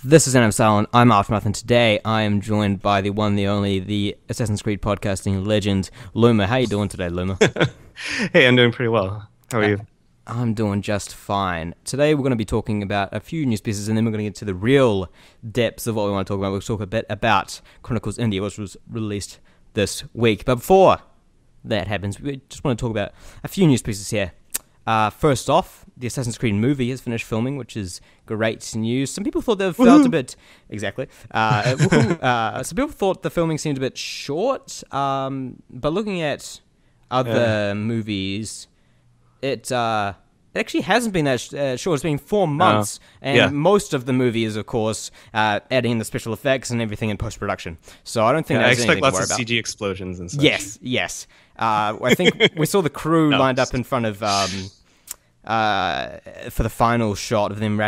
This is Animus, I'm Aftermath, and today I am joined by the one, the only, the Assassin's Creed podcasting legend, Loomer. How you doing today, Loomer? Hey, I'm doing pretty well. How are you? I'm doing just fine. Today we're going to be talking about a few news pieces, and then we're going to get to the real depths of what we want to talk about. We'll talk a bit about Chronicles India, which was released this week. But before that happens, we just want to talk about a few news pieces here. First off, the Assassin's Creed movie has finished filming, which is great news. Some people thought they felt a bit... Exactly. Some people thought the filming seemed a bit short, but looking at other movies, it actually hasn't been that short. It's been 4 months, and most of the movie is, of course, adding in the special effects and everything in post-production. So I don't think there's anything to worry about. I expect lots of CG explosions and such. Yes. I think we saw the crew lined up in front of... for the final shot of them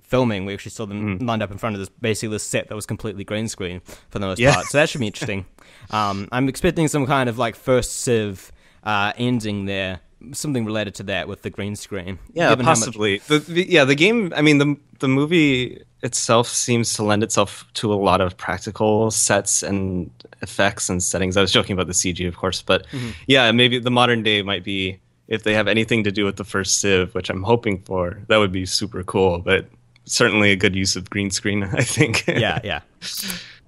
filming, we actually saw them lined up in front of this set that was completely green screen for the most part. So that should be interesting. I'm expecting some kind of like first Civ ending there, something related to that with the green screen. Yeah, possibly. The game. I mean, the movie itself seems to lend itself to a lot of practical sets and effects and settings. I was joking about the CG, of course, but yeah, maybe the modern day might be. If they have anything to do with the first Civ, which I'm hoping for, that would be super cool. But certainly a good use of green screen, I think. Yeah.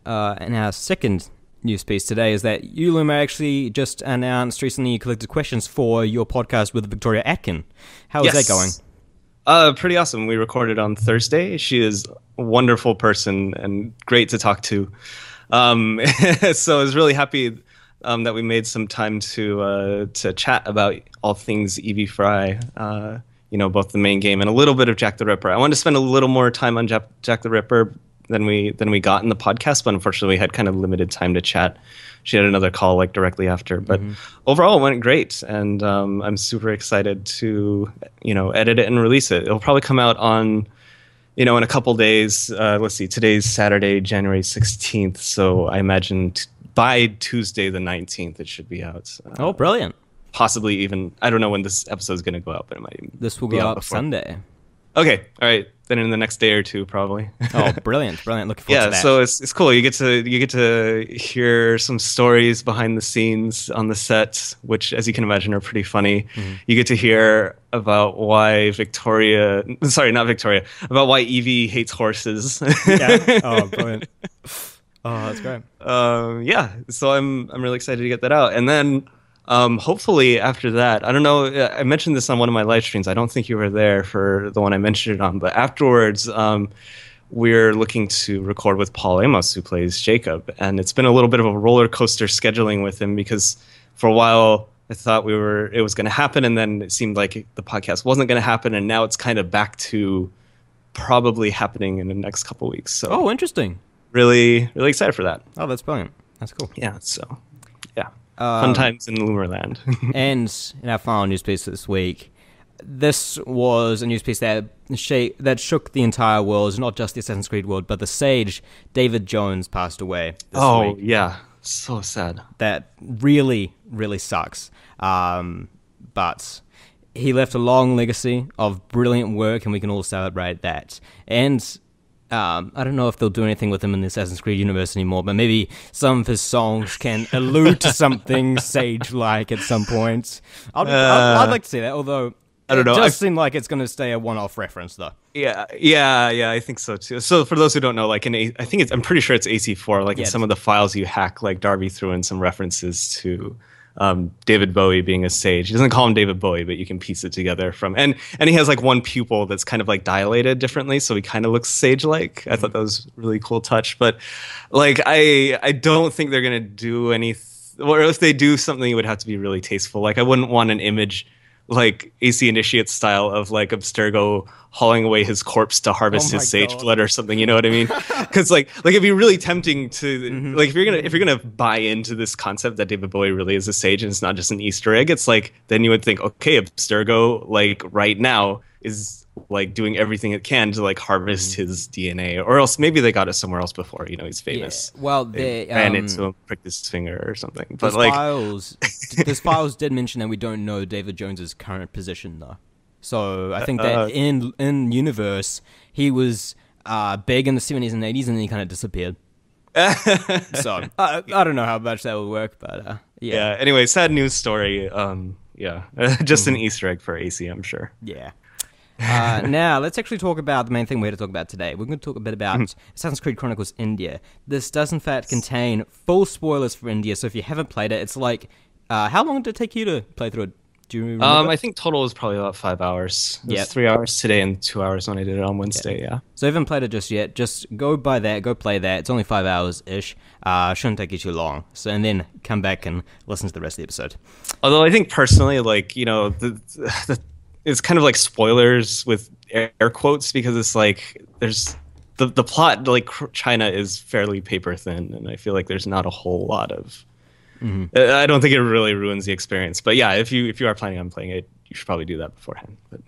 And our second news piece today is that you, Loomer, actually just announced recently you collected questions for your podcast with Victoria Atkin. How is that going? Pretty awesome. We recorded on Thursday. She is a wonderful person and great to talk to. So I was really happy that we made some time to chat about all things Evie Fry, both the main game and a little bit of Jack the Ripper. I wanted to spend a little more time on Jack the Ripper than we got in the podcast, but unfortunately we had kind of limited time to chat. She had another call directly after, but overall it went great, and I'm super excited to edit it and release it. It'll probably come out on in a couple days. Let's see, today's Saturday, January 16th, so I imagine by Tuesday the 19th it should be out. Oh, brilliant. Possibly even, I don't know when this episode is going to go out, but it might. This will go out Sunday. Okay, all right. Then in the next day or two, probably. Oh, brilliant! Looking forward to that. Yeah, so it's cool. You get to hear some stories behind the scenes on the set, which, as you can imagine, are pretty funny. You get to hear about why about why Evie hates horses. Yeah. Oh, brilliant. Oh, that's great. Yeah, so I'm really excited to get that out, and then. Hopefully after that, I don't know, I mentioned this on one of my live streams. I don't think you were there for the one I mentioned it on, but afterwards, we're looking to record with Paul Amos, who plays Jacob. And it's been a little bit of a roller coaster scheduling with him because for a while I thought it was going to happen, and then it seemed like the podcast wasn't going to happen, and now it's kind of back to probably happening in the next couple of weeks. So interesting. Really, really excited for that. Oh, that's brilliant. That's cool. Yeah, so, yeah. Fun times in Loomerland. And in our final news piece this week, this was a news piece that shook the entire world, not just the Assassin's Creed world, but the sage David Jones passed away this week. Yeah. So sad. That really, really sucks. But he left a long legacy of brilliant work, and we can all celebrate that. And I don't know if they'll do anything with him in the Assassin's Creed universe anymore, but maybe some of his songs can allude to something sage-like at some point. I'd like to see that, although I don't know. It does seem like it's going to stay a one-off reference, though. Yeah, I think so too. So for those who don't know, I'm pretty sure it's AC4. In some of the files you hack, Darby threw in some references to David Bowie being a sage. He doesn't call him David Bowie, but you can piece it together from and he has one pupil that's kind of dilated differently, so he kind of looks sage-like. I thought that was a really cool touch, but I don't think they're gonna do anything, or if they do something, it would have to be really tasteful. I wouldn't want an image AC Initiate style of Abstergo hauling away his corpse to harvest his sage blood or something, you know what I mean? Because it'd be really tempting to if you're gonna buy into this concept that David Bowie really is a sage and it's not just an Easter egg, it's then you would think, okay, Abstergo right now is doing everything it can to harvest his DNA, or else maybe they got it somewhere else before. He's famous. Yeah. Well, they ran into him, pricked his finger or something. But those files did mention that we don't know David Jones's current position though. So I think that in universe he was big in the 70s and 80s, and then he kind of disappeared. So I don't know how much that will work, but yeah. Anyway, sad news story. Just an Easter egg for AC, I'm sure. Yeah. Now, let's actually talk about the main thing we're here to talk about today. We're going to talk a bit about Assassin's Creed Chronicles India. This does, in fact, contain full spoilers for India, so if you haven't played it, it's like... how long did it take you to play through it? Do you remember? I think total was probably about 5 hours. It was 3 hours today and 2 hours when I did it on Wednesday, yeah. So if you haven't played it just yet, just go buy that, go play that. It's only 5 hours-ish. Shouldn't take you too long. So, and then come back and listen to the rest of the episode. Although I think personally, like, it's kind of like spoilers with air quotes, because it's like there's the plot, like China is fairly paper thin, and I feel like there's not a whole lot of I don't think it really ruins the experience. But yeah, if you are planning on playing it, you should probably do that beforehand. But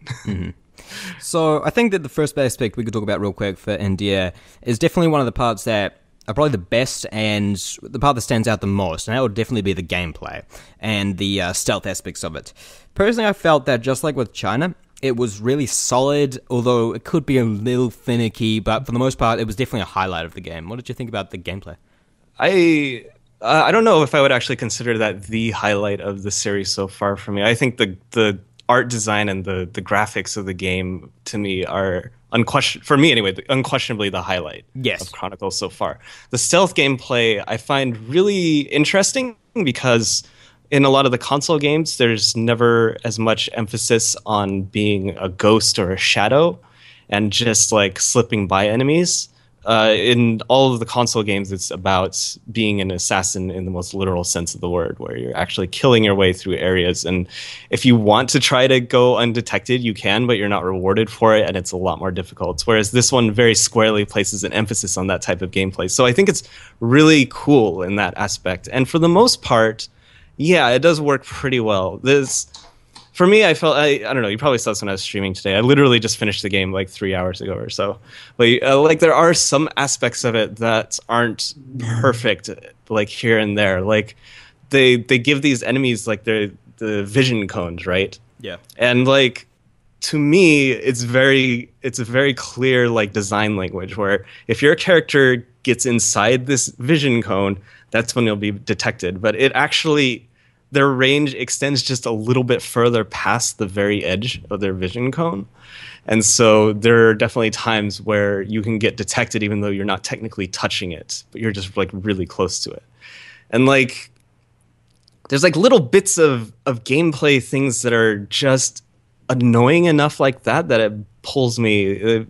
So I think that the first aspect we could talk about real quick for India is definitely one of the parts that are probably the best and the part that stands out the most, and that would definitely be the gameplay and the stealth aspects of it. Personally, I felt that just like with China, it was really solid, although it could be a little finicky, but for the most part, it was definitely a highlight of the game. What did you think about the gameplay? I don't know if I would actually consider that the highlight of the series so far for me. I think the art design and the graphics of the game, to me, are for me anyway, unquestionably the highlight of Chronicles so far. The stealth gameplay I find really interesting because in a lot of the console games, there's never as much emphasis on being a ghost or a shadow and just like slipping by enemies. In all of the console games, it's about being an assassin in the most literal sense of the word, where you're actually killing your way through areas. And if you want to try to go undetected, you can, but you're not rewarded for it, and it's a lot more difficult. Whereas this one very squarely places an emphasis on that type of gameplay. So I think it's really cool in that aspect. And for the most part, yeah, it does work pretty well. For me, I felt, I don't know, you probably saw this when I was streaming today. I literally just finished the game like 3 hours ago or so. But like there are some aspects of it that aren't perfect, like here and there. Like they give these enemies like the vision cones, right? Yeah. And like to me, it's a very clear like design language where if your character gets inside this vision cone, that's when you'll be detected. But it actually, their range extends just a little bit further past the very edge of their vision cone. And so there are definitely times where you can get detected even though you're not technically touching it, but you're just like really close to it. And like there's like little bits of gameplay things that are just annoying enough like that it pulls me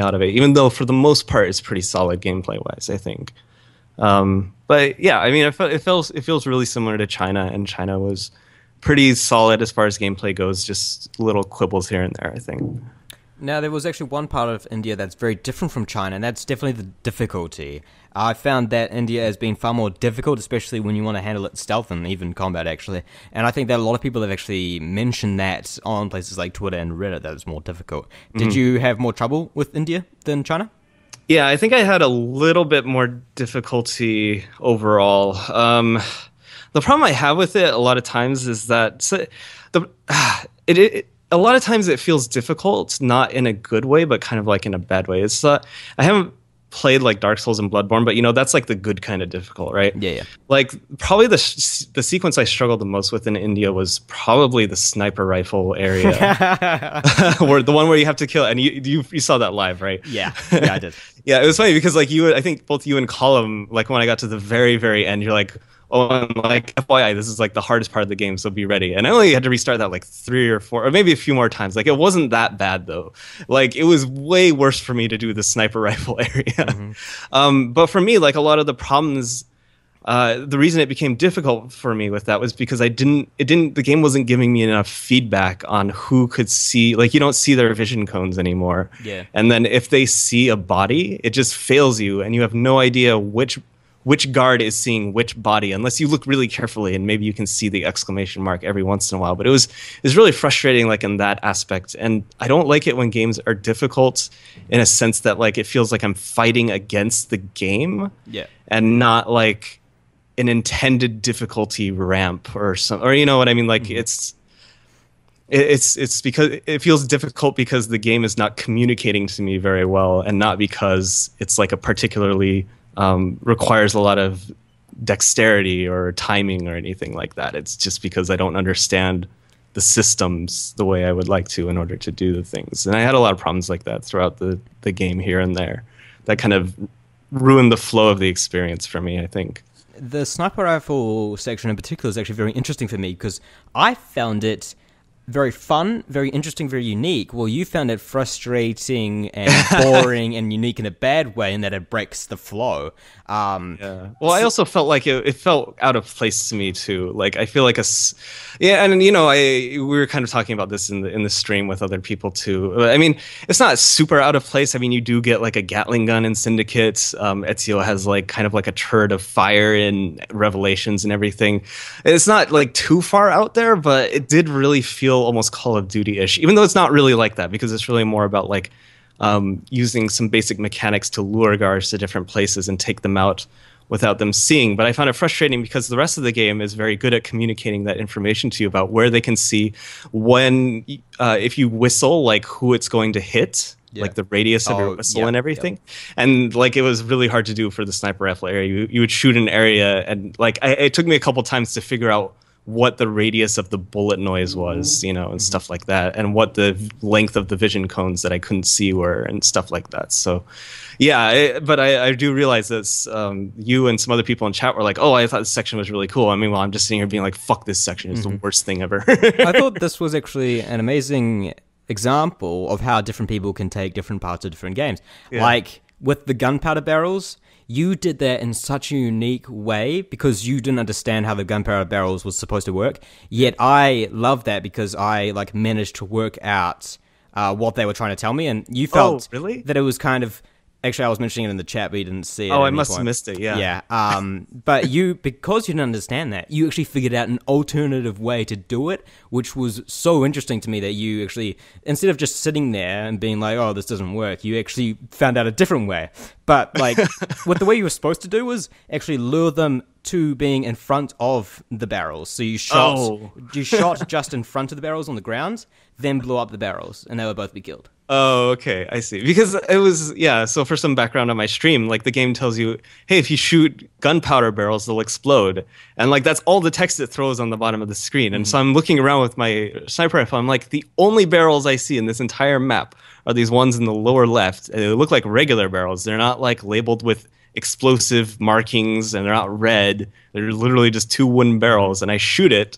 out of it, even though for the most part it's pretty solid gameplay wise, I think. But yeah, I mean, it feels really similar to China, and China was pretty solid as far as gameplay goes, just little quibbles here and there, I think. Now, there was actually one part of India that's very different from China, and that's definitely the difficulty. I found that India has been far more difficult, especially when you want to handle it stealth and even combat, actually. And I think that a lot of people have actually mentioned that on places like Twitter and Reddit, that it's more difficult. Did you have more trouble with India than China? Yeah, I think I had a little bit more difficulty overall. The problem I have with it a lot of times is that a lot of times it feels difficult, not in a good way, but kind of like in a bad way. It's I haven't played like Dark Souls and Bloodborne, but that's like the good kind of difficult, right? Yeah. Like probably the sequence I struggled the most with in India was probably the sniper rifle area, where the one where you have to kill, and you saw that live, right? Yeah, I did. Yeah, it was funny because like I think both you and Column, like when I got to the very, very end, you're like, oh, and like FYI, this is like the hardest part of the game, so be ready. And I only had to restart that like 3 or 4, or maybe a few more times. Like it wasn't that bad though. Like it was way worse for me to do the sniper rifle area. But for me, like a lot of the problems, the reason it became difficult for me with that was because the game wasn't giving me enough feedback on who could see, like you don't see their vision cones anymore. Yeah. And then if they see a body, it just fails you and you have no idea which guard is seeing which body unless you look really carefully, and maybe you can see the exclamation mark every once in a while. But it's really frustrating like in that aspect. And I don't like it when games are difficult in a sense that like it feels like I'm fighting against the game. Yeah. And not like an intended difficulty ramp or something, or you know what I mean? Like It's because it feels difficult because the game is not communicating to me very well, and not because it's like a particularly requires a lot of dexterity or timing or anything like that. It's just because I don't understand the systems the way I would like to in order to do the things. And I had a lot of problems like that throughout the game here and there. That kind of ruined the flow of the experience for me, I think. The sniper rifle section in particular is actually very interesting for me because I found it very fun, very interesting, very unique. Well, you found it frustrating and boring and unique in a bad way, in that it breaks the flow. Yeah. Well, I also felt like it felt out of place to me too. Like I feel like yeah, and we were kind of talking about this in the stream with other people too. I mean, it's not super out of place. I mean, you do get like a Gatling gun in Syndicate. Ezio has like kind of like a turret of fire in Revelations and everything. It's not like too far out there, but it did really feel almost Call of Duty-ish, even though it's not really like that, because it's really more about like using some basic mechanics to lure guards to different places and take them out without them seeing. But I found it frustrating because the rest of the game is very good at communicating that information to you about where they can see, when if you whistle, like who it's going to hit. Yeah. Like the radius of your whistle and everything. Yeah. And like it was really hard to do for the sniper rifle area. You would shoot an area, and like it took me a couple times to figure out what the radius of the bullet noise was, and stuff like that, and what the length of the vision cones that I couldn't see were, and stuff like that. So, yeah, but I do realize that you and some other people in chat were like, "Oh, I thought this section was really cool." I mean, well, I'm just sitting here being like, "Fuck this section! It's the worst thing ever." I thought this was actually an amazing example of how different people can take different parts of different games. Yeah. Like with the gunpowder barrels, you did that in such a unique way because you didn't understand how the gunpowder barrels was supposed to work. Yet I love that because I like managed to work out what they were trying to tell me, and you felt that it was kind of. Actually, I was mentioning it in the chat, but you didn't see it. Oh, I must have missed it, yeah. Yeah, but because you didn't understand that, you actually figured out an alternative way to do it, which was so interesting to me that you actually, instead of just sitting there and being like, oh, this doesn't work, you actually found out a different way. But, like, what the way you were supposed to do was actually lure them to being in front of the barrels. So you shot just in front of the barrels on the ground, then blew up the barrels, and they would both be killed. Oh, okay, I see. Because it was, so for some background on my stream, like the game tells you, hey, if you shoot gunpowder barrels, they'll explode. And like that's all the text it throws on the bottom of the screen. And so I'm looking around with my sniper rifle, I'm like, the only barrels I see in this entire map are these ones in the lower left. And they look like regular barrels. They're not like labeled with explosive markings, and they're not red. They're literally just two wooden barrels, and I shoot it.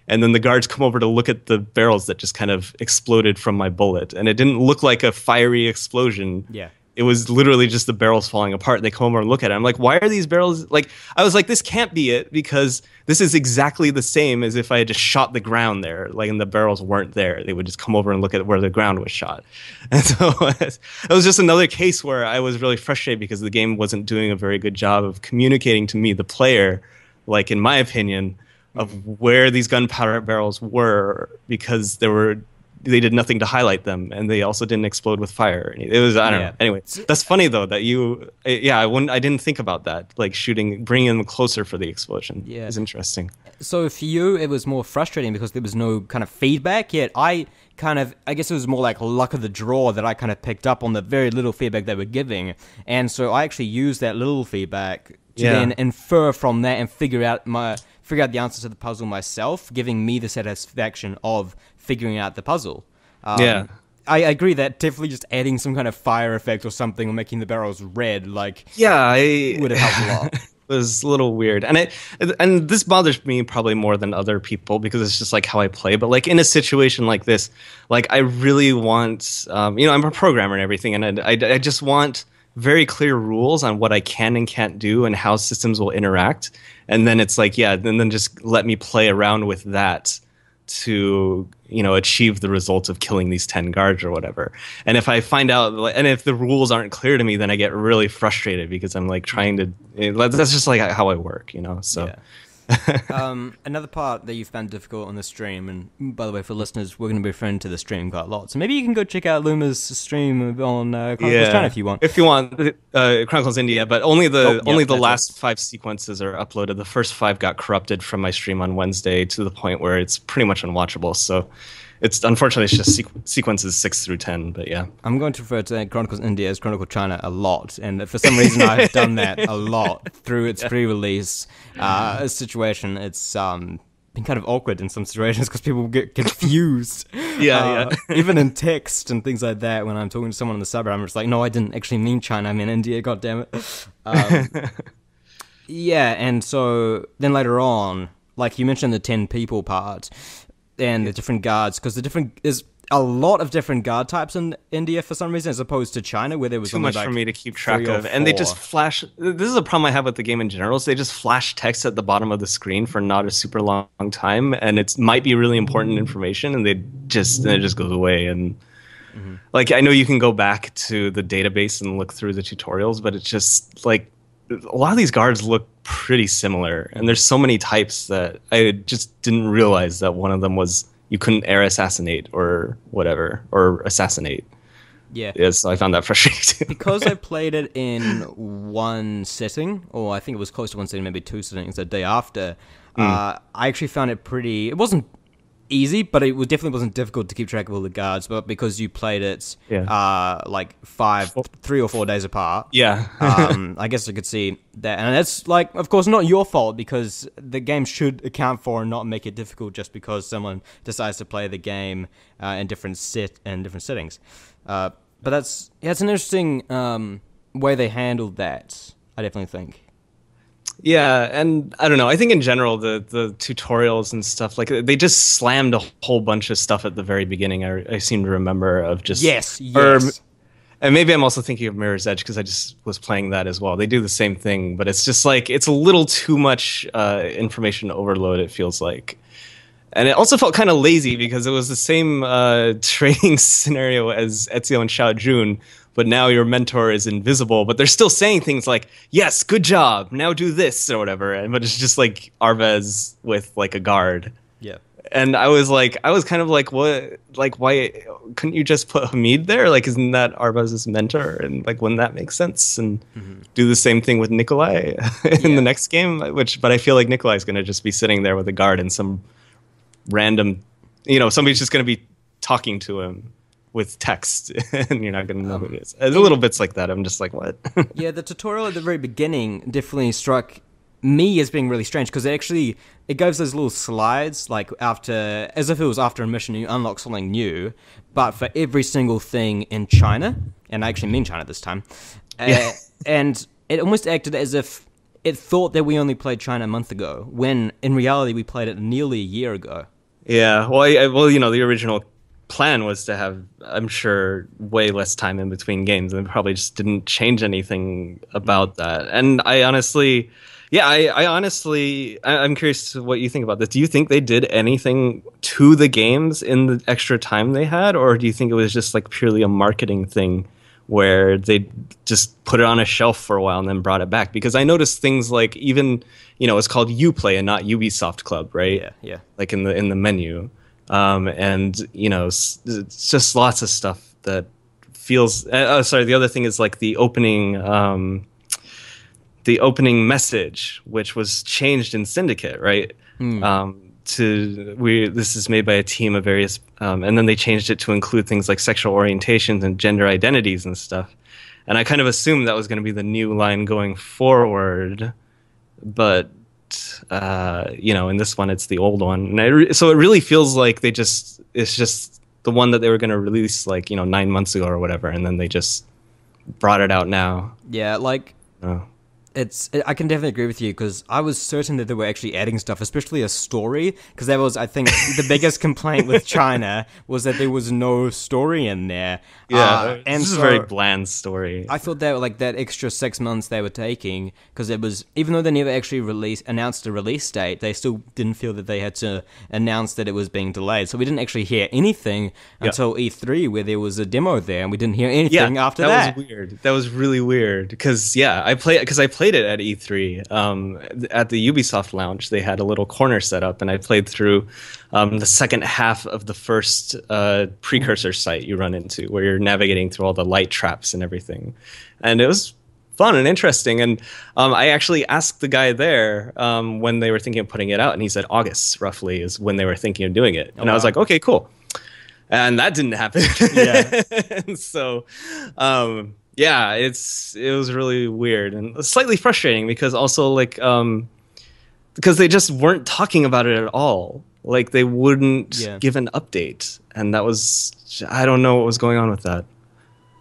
And then the guards come over to look at the barrels that just kind of exploded from my bullet. And it didn't look like a fiery explosion. Yeah. It was literally just the barrels falling apart. They come over and look at it. I'm like, why are these barrels... Like, I was like, this can't be it, because this is exactly the same as if I had just shot the ground there. Like, and the barrels weren't there. They would just come over and look at where the ground was shot. And so it was just another case where I was really frustrated because the game wasn't doing a very good job of communicating to me, the player, like, in my opinion, of where these gunpowder barrels were, because they did nothing to highlight them, and they also didn't explode with fire. It was, I don't know. Anyway, that's funny though that I didn't think about that, like bringing them closer for the explosion. Yeah, is interesting. So for you, it was more frustrating because there was no kind of feedback. Yet I guess it was more like luck of the draw that I kind of picked up on the very little feedback they were giving, and so I actually used that little feedback to then infer from that and figure out the answer to the puzzle myself, giving me the satisfaction of figuring out the puzzle. I agree that definitely just adding some kind of fire effect or something or making the barrels red, would have helped a lot. It was a little weird. And this bothers me probably more than other people because it's just like how I play. But like in a situation like this, like I really want, I'm a programmer and everything, and I just want very clear rules on what I can and can't do and how systems will interact. And then it's like, then just let me play around with that to, achieve the result of killing these 10 guards or whatever. And if I find out, and if the rules aren't clear to me, then I get really frustrated because I'm like trying to, that's just like how I work, so. Yeah. Another part that you found difficult on the stream, and by the way, for listeners, we're going to be referring to the stream quite a lot, so maybe you can go check out Loomer's stream on Chronicles China if you want. If you want, Chronicles India, but only the last 5 sequences are uploaded. The first 5 got corrupted from my stream on Wednesday to the point where it's pretty much unwatchable. So it's unfortunately it's just sequences 6 through 10. But yeah, I'm going to refer to Chronicles India as Chronicle China a lot, and for some reason I've done that a lot through its pre-release situation. It's been kind of awkward in some situations because people get confused. Yeah. Even in text and things like that, when I'm talking to someone in the suburb, I'm just like, no, I didn't actually mean China, I mean India, God damn it. Yeah, and so then later on, like you mentioned the 10 people part and the different guards, because there's a lot of different guard types in India for some reason, as opposed to China, where there was too only much like for me to keep track of. And they just flash. This is a problem I have with the game in general. So they just flash text at the bottom of the screen for not a super long time, and it might be really important information, and it just goes away. And like, I know you can go back to the database and look through the tutorials, but it's just like a lot of these guards look pretty similar, and there's so many types that I just didn't realize that one of them was you couldn't air assassinate or whatever, or assassinate. Yeah, so I found that frustrating. Because I played it in one setting, or I think it was close to one setting, maybe two settings the day after, I actually found it pretty... It wasn't easy, but it definitely wasn't difficult to keep track of all the guards, but because you played it like 3 or 4 days apart, I guess I could see that. And that's, like, of course not your fault, because the game should account for and not make it difficult just because someone decides to play the game in different settings. But it's an interesting way they handled that, I definitely think. Yeah, and I don't know. I think in general, the tutorials and stuff, like, they just slammed a whole bunch of stuff at the very beginning. I seem to remember of just... Yes. And maybe I'm also thinking of Mirror's Edge because I just was playing that as well. They do the same thing, but it's just like, it's a little too much information overload, it feels like. And it also felt kind of lazy because it was the same training scenario as Ezio and Xiao Jun, but now your mentor is invisible, but they're still saying things like, yes, good job, now do this, or whatever. But it's just like Arvez with like a guard. Yeah. And I was kind of like, what? Like, why couldn't you just put Hamid there? Like, isn't that Arvez's mentor? And like, wouldn't that make sense? And do the same thing with Nikolai in the next game? But I feel like Nikolai's going to just be sitting there with a guard and some random, somebody's just going to be talking to him with text, and you're not going to know who it is. A little bits like that. I'm just like, what? Yeah, the tutorial at the very beginning definitely struck me as being really strange, because it goes those little slides, like as if it was after a mission you unlock something new, but for every single thing in China, and I actually mean China this time, and it almost acted as if it thought that we only played China a month ago, when in reality we played it nearly a year ago. Yeah, well, the original plan was to have, I'm sure, way less time in between games, and they probably just didn't change anything about that. And I honestly, I'm curious what you think about this. Do you think they did anything to the games in the extra time they had, or do you think it was just like purely a marketing thing where they just put it on a shelf for a while and then brought it back? Because I noticed things like, even, it's called Uplay and not Ubisoft Club, right? Yeah. Like in the menu. And it's just lots of stuff that feels... the other thing is like the opening message, which was changed in Syndicate, right? This is made by a team of various... and then they changed it to include things like sexual orientations and gender identities and stuff. And I kind of assumed that was going to be the new line going forward, but... in this one it's the old one, and so it really feels like it's just the one that they were going to release 9 months ago or whatever, and then they just brought it out now. I can definitely agree with you, because I was certain that they were actually adding stuff, especially a story, because that was, I think, the biggest complaint with China was that there was no story in there. Yeah, and this is a very bland story. I thought that that extra 6 months they were taking, because it was, even though they never actually announced a release date, they still didn't feel that they had to announce that it was being delayed. So we didn't actually hear anything until E3, where there was a demo there, and we didn't hear anything after that. That was weird. That was really weird, because I played it at E3 at the Ubisoft lounge. They had a little corner set up, and I played through the second half of the first precursor site you run into, where you're navigating through all the light traps and everything, and it was fun and interesting. And I actually asked the guy there when they were thinking of putting it out, and he said August roughly is when they were thinking of doing it. And I was like, okay, cool. and that didn't happen. Yeah. And so, yeah, it was really weird and slightly frustrating because also like because they just weren't talking about it at all. Like they wouldn't give an update, and that was I don't know what was going on with that.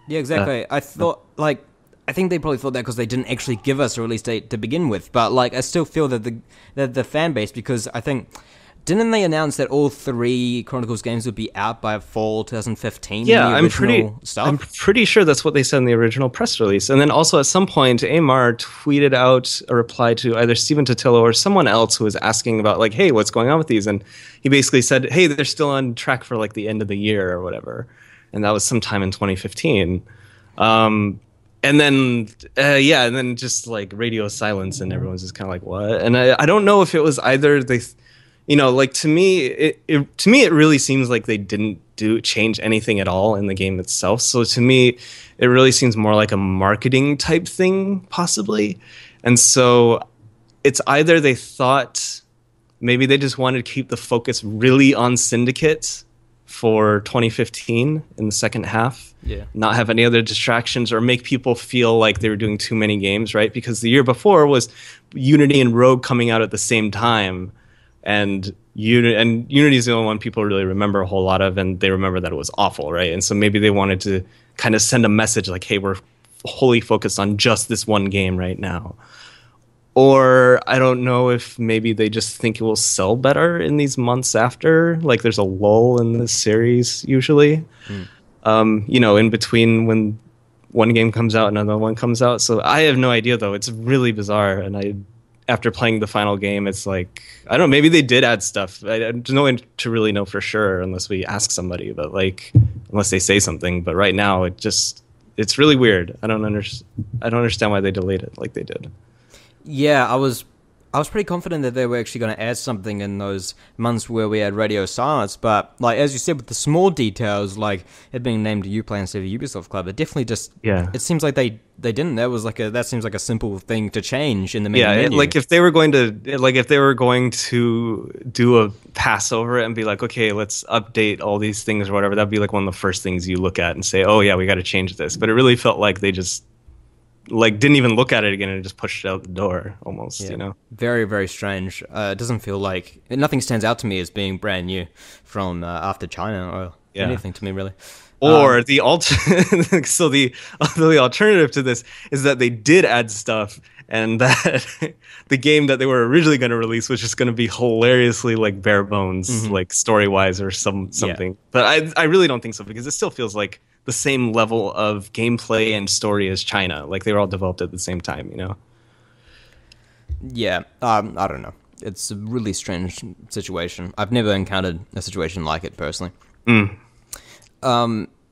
Yeah, exactly. I thought like I think they probably thought that because they didn't actually give us a release date to begin with. But like I still feel that the fan base, because I think. Didn't they announce that all 3 Chronicles games would be out by fall 2015? Yeah, I'm pretty sure that's what they said in the original press release. And then also at some point, Amar tweeted out a reply to either Steven Totillo or someone else who was asking about like, hey, what's going on with these? And he basically said, hey, they're still on track for like the end of the year or whatever. And that was sometime in 2015. And then, and then just like radio silence, and everyone's just kind of like, what? And I don't know if it was either they. Like to me, it really seems like they didn't change anything at all in the game itself. So to me, it really seems more like a marketing type thing, possibly. And so it's either they thought maybe they just wanted to keep the focus really on Syndicate for 2015 in the second half, not have any other distractions or make people feel like they were doing too many games, right? Because the year before was Unity and Rogue coming out at the same time. And Unity is the only one people really remember a whole lot of, and they remember that it was awful, right? And so maybe they wanted to kind of send a message like, hey, we're wholly focused on just this one game right now. Or I don't know if maybe they just think it will sell better in these months after. Like there's a lull in the series usually, in between when one game comes out and another one comes out. So I have no idea, though. It's really bizarre, and after playing the final game, it's like, I don't know, maybe they did add stuff. There's no way to really know for sure unless we ask somebody, but like, unless they say something. But right now, it's really weird. I don't understand why they delayed it like they did. Yeah, I was pretty confident that they were actually going to add something in those months where we had radio silence, but like as you said, with the small details, like it being named a Uplay instead of Ubisoft Club, it definitely just it seems like they didn't. That seems like a simple thing to change in the main menu. Like if they were going to do a pass over it and be like, okay, let's update all these things or whatever, that'd be like one of the first things you look at and say, oh yeah, we got to change this. But it really felt like they just like didn't even look at it again and just pushed it out the door almost, Very, very strange. It doesn't feel like nothing stands out to me as being brand new from after China or anything to me really. Or the alternative to this is that they did add stuff, and that the game that they were originally going to release was just going to be hilariously like bare bones, like story wise or something. Yeah. But I really don't think so, because it still feels like the same level of gameplay and story as China. Like they were all developed at the same time, Yeah, I don't know. It's a really strange situation. I've never encountered a situation like it personally.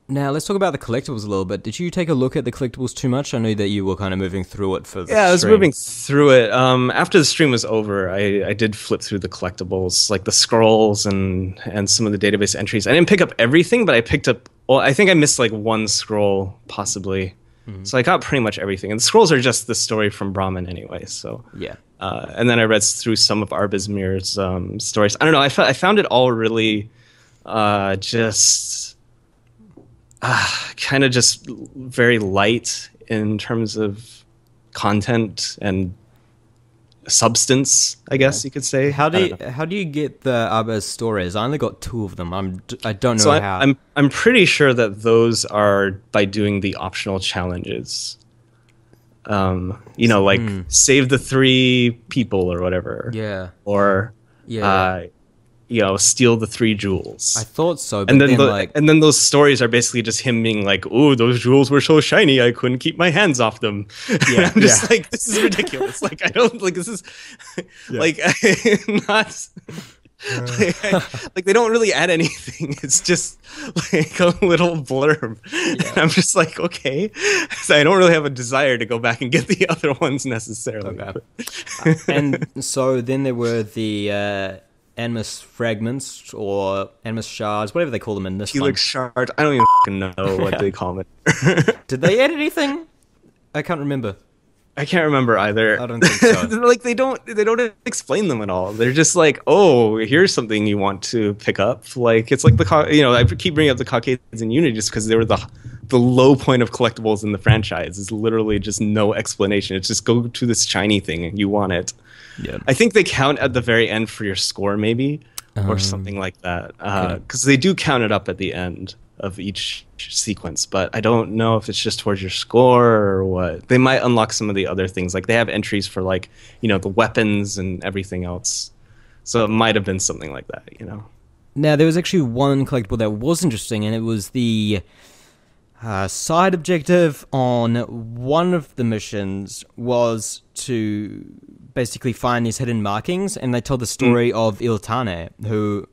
Now, let's talk about the collectibles a little bit. Did you take a look at the collectibles too much? I know that you were kind of moving through it for the stream. I was moving through it. After the stream was over, I did flip through the collectibles, like the scrolls and some of the database entries. I didn't pick up everything, but I picked up... Well, I think I missed like one scroll, possibly. So I got pretty much everything. And the scrolls are just the story from Brahman anyway, so... Yeah. And then I read through some of Arbizmir's stories. I don't know, I found it all really kind of just very light in terms of content and substance, I guess you could say. How do you get the Arbiz stories? I only got 2 of them. I don't know how. I'm pretty sure that those are by doing the optional challenges. Like save the 3 people or whatever. Yeah. Or steal the 3 jewels. I thought so, but and then those stories are basically just him being like, "Oh, those jewels were so shiny, I couldn't keep my hands off them." Yeah, I'm just like, this is ridiculous. Like, I don't like this is like not. Like they don't really add anything. It's just like a little blurb. And I'm just like, okay. So I don't really have a desire to go back and get the other ones necessarily. Okay. And so then there were the Animus fragments or Animus shards, whatever they call them in this one. Helix shards. I don't even know what they call it. Did they add anything? I can't remember. I can't remember either. I don't think so. Like they don't explain them at all. They're just like, oh, here's something you want to pick up. Like it's like I keep bringing up the Caucasians in Unity just because they were the low point of collectibles in the franchise. It's literally just no explanation. It's just go to this shiny thing and you want it. Yeah. I think they count at the very end for your score, maybe, or something like that. Because they do count it up at the end of each sequence, but I don't know if it's just towards your score or what. They might unlock some of the other things. Like they have entries for like, the weapons and everything else. So it might have been something like that, Now, there was actually one collectible that was interesting, and it was the side objective on one of the missions was to basically find these hidden markings, and they told the story of Iltane, who...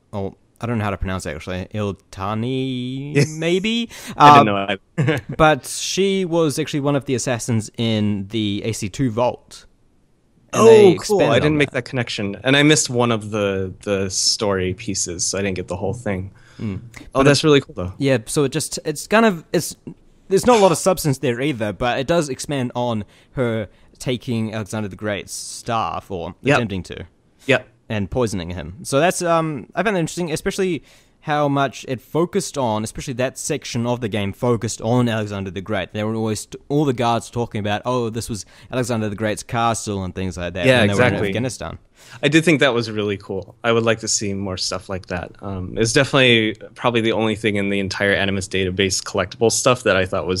I don't know how to pronounce it, actually. Iltani, maybe? I didn't know. But she was actually one of the assassins in the AC2 Vault. Oh, cool. I didn't make that connection. And I missed one of the story pieces, so I didn't get the whole thing. Oh, that's really cool, though. Yeah, so there's not a lot of substance there either, but it does expand on her taking Alexander the Great's staff, or attempting to. Yeah. And poisoning him. So that's I found that interesting, especially how much it focused on, especially that section of the game focused on Alexander the Great. There were always all the guards talking about, oh, this was Alexander the Great's castle and things like that. Yeah, when exactly. They were in Afghanistan. I did think that was really cool. I would like to see more stuff like that. It's definitely probably the only thing in the entire Animus database collectible stuff that I thought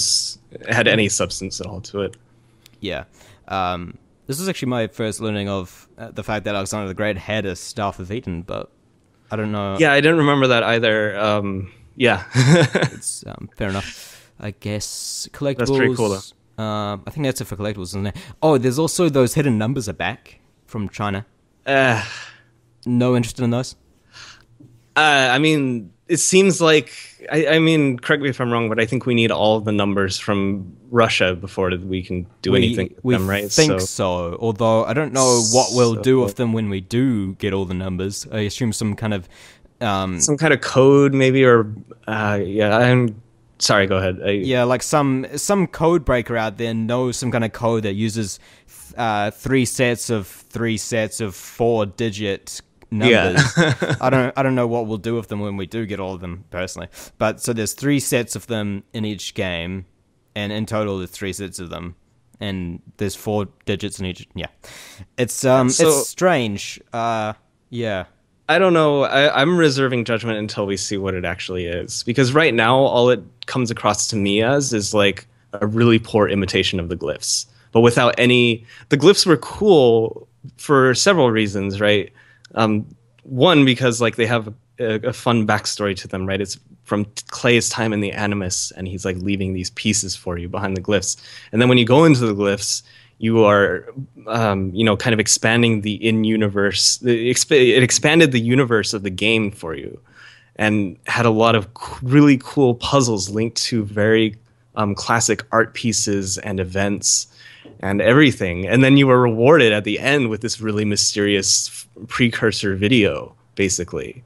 had any substance at all to it. Yeah. This was actually my first learning of the fact that Alexander the Great had a Staff of Eden, but I don't know. Yeah, I didn't remember that either. Yeah. It's fair enough. I guess collectibles. That's pretty cool, though. I think that's it for collectibles, isn't it? Oh, there's also those hidden numbers are back from China. No interest in those? I mean, it seems like... I mean, correct me if I'm wrong, but I think we need all of the numbers from Russia before we can do anything with them, right? We think so, although I don't know what we'll do with them when we do get all the numbers. I assume some kind of... some kind of code, maybe, or... I'm... Sorry, go ahead. Like some code breaker out there knows some kind of code that uses 3 sets of 4-digit numbers. Yeah. I don't know what we'll do with them when we do get all of them, personally. But so there's 3 sets of them in each game, and in total there's 3 sets of them, and there's 4 digits in each. Yeah, it's strange. Yeah. I don't know. I'm reserving judgment until we see what it actually is, because right now all it comes across to me as is like a really poor imitation of the glyphs, but without any. The glyphs were cool for several reasons, right? One, because like they have a fun backstory to them, right? It's from Clay's time in the Animus, and he's like leaving these pieces for you behind the glyphs. And then when you go into the glyphs, you are, kind of expanding the in-universe. It expanded the universe of the game for you, and had a lot of really cool puzzles linked to very classic art pieces and events and everything. And then you were rewarded at the end with this really mysterious precursor video, basically,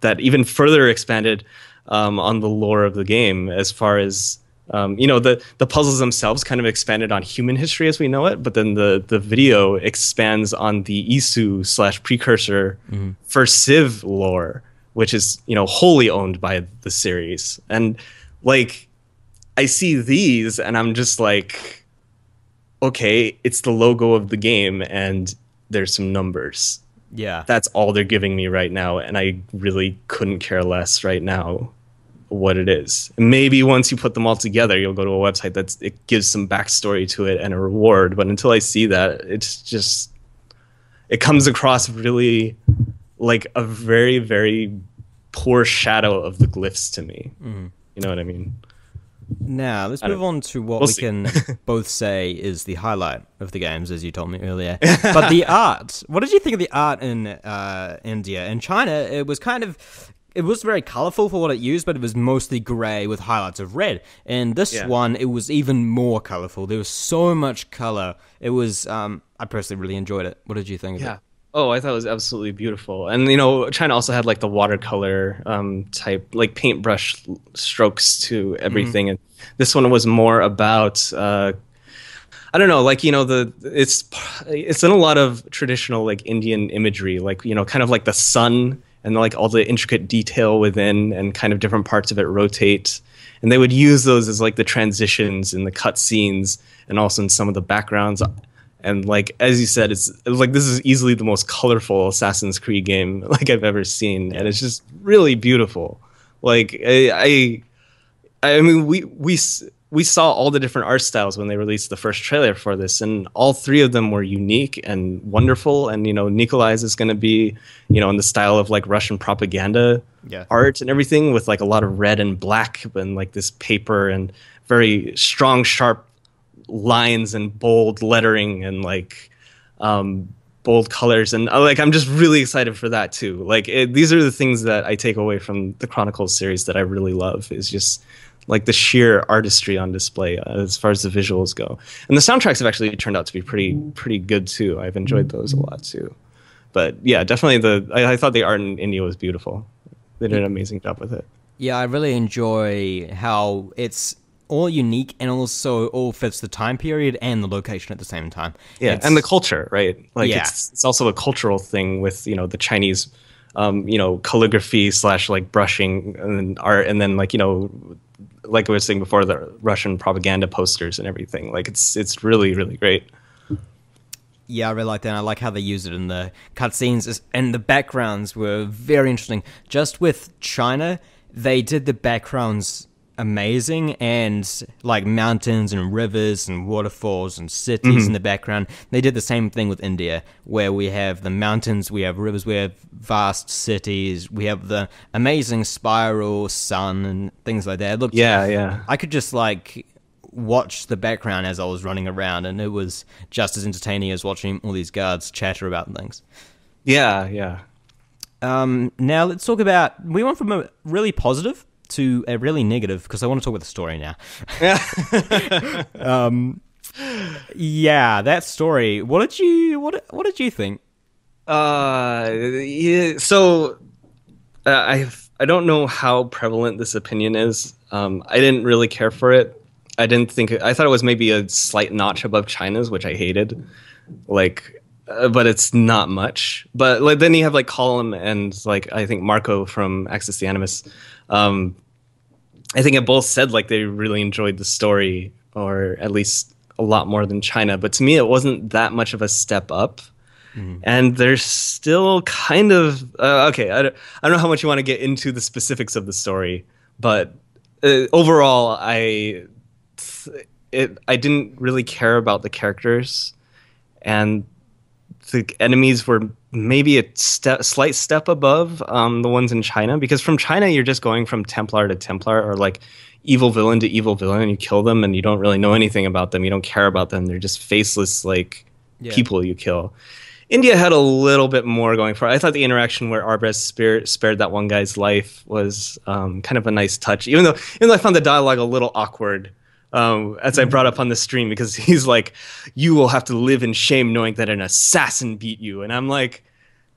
that even further expanded on the lore of the game, as far as the puzzles themselves kind of expanded on human history as we know it, but then the video expands on the Isu / precursor for Civ lore, which is wholly owned by the series. And like I see these and I'm just like, okay, it's the logo of the game and there's some numbers. Yeah. That's all they're giving me right now, and I really couldn't care less right now what it is. Maybe once you put them all together, you'll go to a website it gives some backstory to it and a reward. But until I see that, it comes across really like a very, very poor shadow of the glyphs to me. Mm. You know what I mean? Now, let's move on to what we can both say is the highlight of the games, as you told me earlier. But the art. What did you think of the art in India? In China, it was very colorful for what it used, but it was mostly gray with highlights of red. And this one, it was even more colorful. There was so much color. It was, I personally really enjoyed it. What did you think of it? Oh, I thought it was absolutely beautiful. And, China also had like the watercolor type, like paintbrush strokes to everything. Mm-hmm. And this one was more about, I don't know, like, it's in a lot of traditional like Indian imagery, like, kind of like the sun and like all the intricate detail within, and kind of different parts of it rotate. And they would use those as like the transitions in the cut scenes and also in some of the backgrounds. And like, as you said, it's like, this is easily the most colorful Assassin's Creed game like I've ever seen. And it's just really beautiful. Like I mean, we saw all the different art styles when they released the first trailer for this, and all three of them were unique and wonderful. And Nikolai's is going to be in the style of like Russian propaganda art and everything, with like a lot of red and black and like this paper and very strong, sharp lines and bold lettering and like bold colors. And like, I'm just really excited for that too. Like these are the things that I take away from the Chronicles series that I really love, is just like the sheer artistry on display as far as the visuals go. And the soundtracks have actually turned out to be pretty good too. I've enjoyed those a lot too. But yeah, definitely I thought the art in India was beautiful. They did an amazing job with it. Yeah, I really enjoy how it's all unique and also all fits the time period and the location at the same time. Yeah, and the culture, right? Like it's also a cultural thing with, the Chinese calligraphy / like brushing and art, and then like, like I was saying before, the Russian propaganda posters and everything. Like it's really, really great. Yeah, I really like that. And I like how they use it in the cutscenes, and the backgrounds were very interesting. Just with China, they did the backgrounds amazing, and like mountains and rivers and waterfalls and cities in the background. They did the same thing with India, where we have the mountains, we have rivers, we have vast cities, we have the amazing spiral sun and things like that. It looked, I could just like watch the background as I was running around, and it was just as entertaining as watching all these guards chatter about things. Yeah. Now let's talk about, we went from a really positive to a really negative, because I want to talk about the story now. Yeah, that story. What did you think? So I don't know how prevalent this opinion is. I didn't really care for it. I thought it was maybe a slight notch above China's, which I hated. Like, but it's not much. But like, then you have like Colin and like, I think Marco from Access the Animus. I think it both said like they really enjoyed the story, or at least a lot more than China. But to me, it wasn't that much of a step up. And there's still kind of okay. I don't know how much you want to get into the specifics of the story, but overall, I didn't really care about the characters, and the enemies were maybe a slight step above the ones in China, because from China you're just going from Templar to Templar, or like evil villain to evil villain, and you kill them and you don't really know anything about them, you don't care about them, they're just faceless like people you kill. India had a little bit more going for it. I thought the interaction where Arbez spared that one guy's life was kind of a nice touch, even though I found the dialogue a little awkward. As I brought up on the stream, because he's like, you will have to live in shame knowing that an assassin beat you. And I'm like,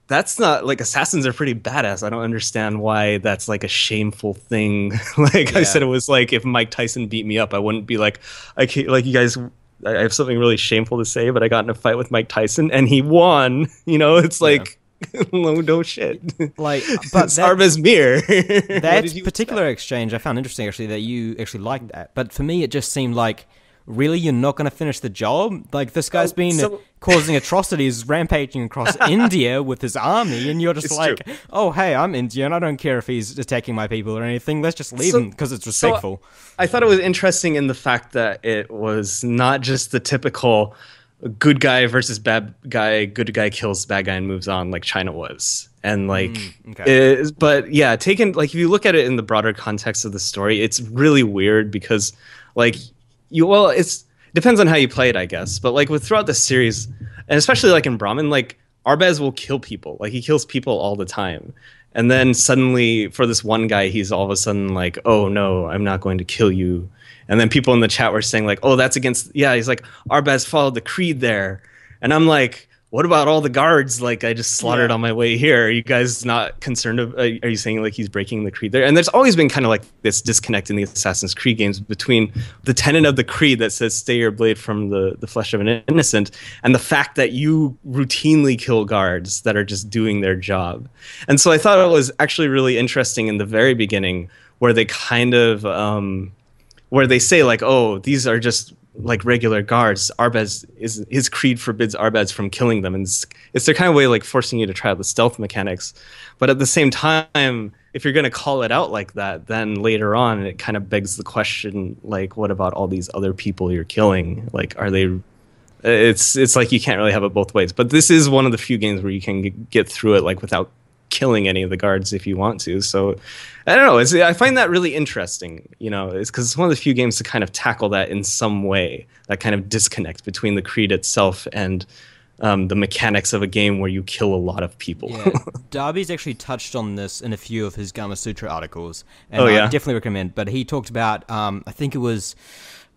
that's not, like, assassins are pretty badass. I don't understand why that's like a shameful thing. I said, it was like, if Mike Tyson beat me up, I wouldn't be like, I can't, like, you guys, I have something really shameful to say, but I got in a fight with Mike Tyson and he won. It's like, no shit. Like, but Arbez Mir. That particular exchange I found interesting, actually, that you actually liked that. But for me, it just seemed like, really, you're not going to finish the job? Like, this guy's been causing atrocities, rampaging across India with his army, and you're just like, true. Oh, hey, I'm Indian. I don't care if he's attacking my people or anything. Let's just leave him because it's respectful. I thought it was interesting in the fact that it was not just the typical good guy versus bad guy, good guy kills bad guy and moves on like China was. And like, but yeah, taken, like, if you look at it in the broader context of the story, it's really weird because like, it depends on how you play it, I guess. But like throughout the series, and especially like in Brahmin, like Arbez will kill people. Like he kills people all the time. And then suddenly for this one guy, he's all of a sudden like, oh no, I'm not going to kill you. And then people in the chat were saying like, oh, that's against, he's like, Arbez followed the creed there. And I'm like, what about all the guards like I just slaughtered on my way here? Are you guys not concerned are you saying like he's breaking the creed there? And there's always been kind of like this disconnect in the Assassin's Creed games between the tenet of the creed that says stay your blade from the flesh of an innocent, and the fact that you routinely kill guards that are just doing their job. And so I thought it was actually really interesting in the very beginning where they kind of where they say like, oh, these are just like regular guards. Arbaz is his creed forbids Arbaz from killing them, and it's their kind of way like forcing you to try out the stealth mechanics. But at the same time, if you're going to call it out like that, then later on it kind of begs the question, like, what about all these other people you're killing? Like, are they? It's like you can't really have it both ways. But this is one of the few games where you can get through it like without killing any of the guards if you want to. So I don't know. I find that really interesting, it's because it's one of the few games to kind of tackle that in some way, that kind of disconnect between the creed itself and the mechanics of a game where you kill a lot of people. Yeah. Darby's actually touched on this in a few of his Gama Sutra articles, and I definitely recommend. But he talked about, I think it was,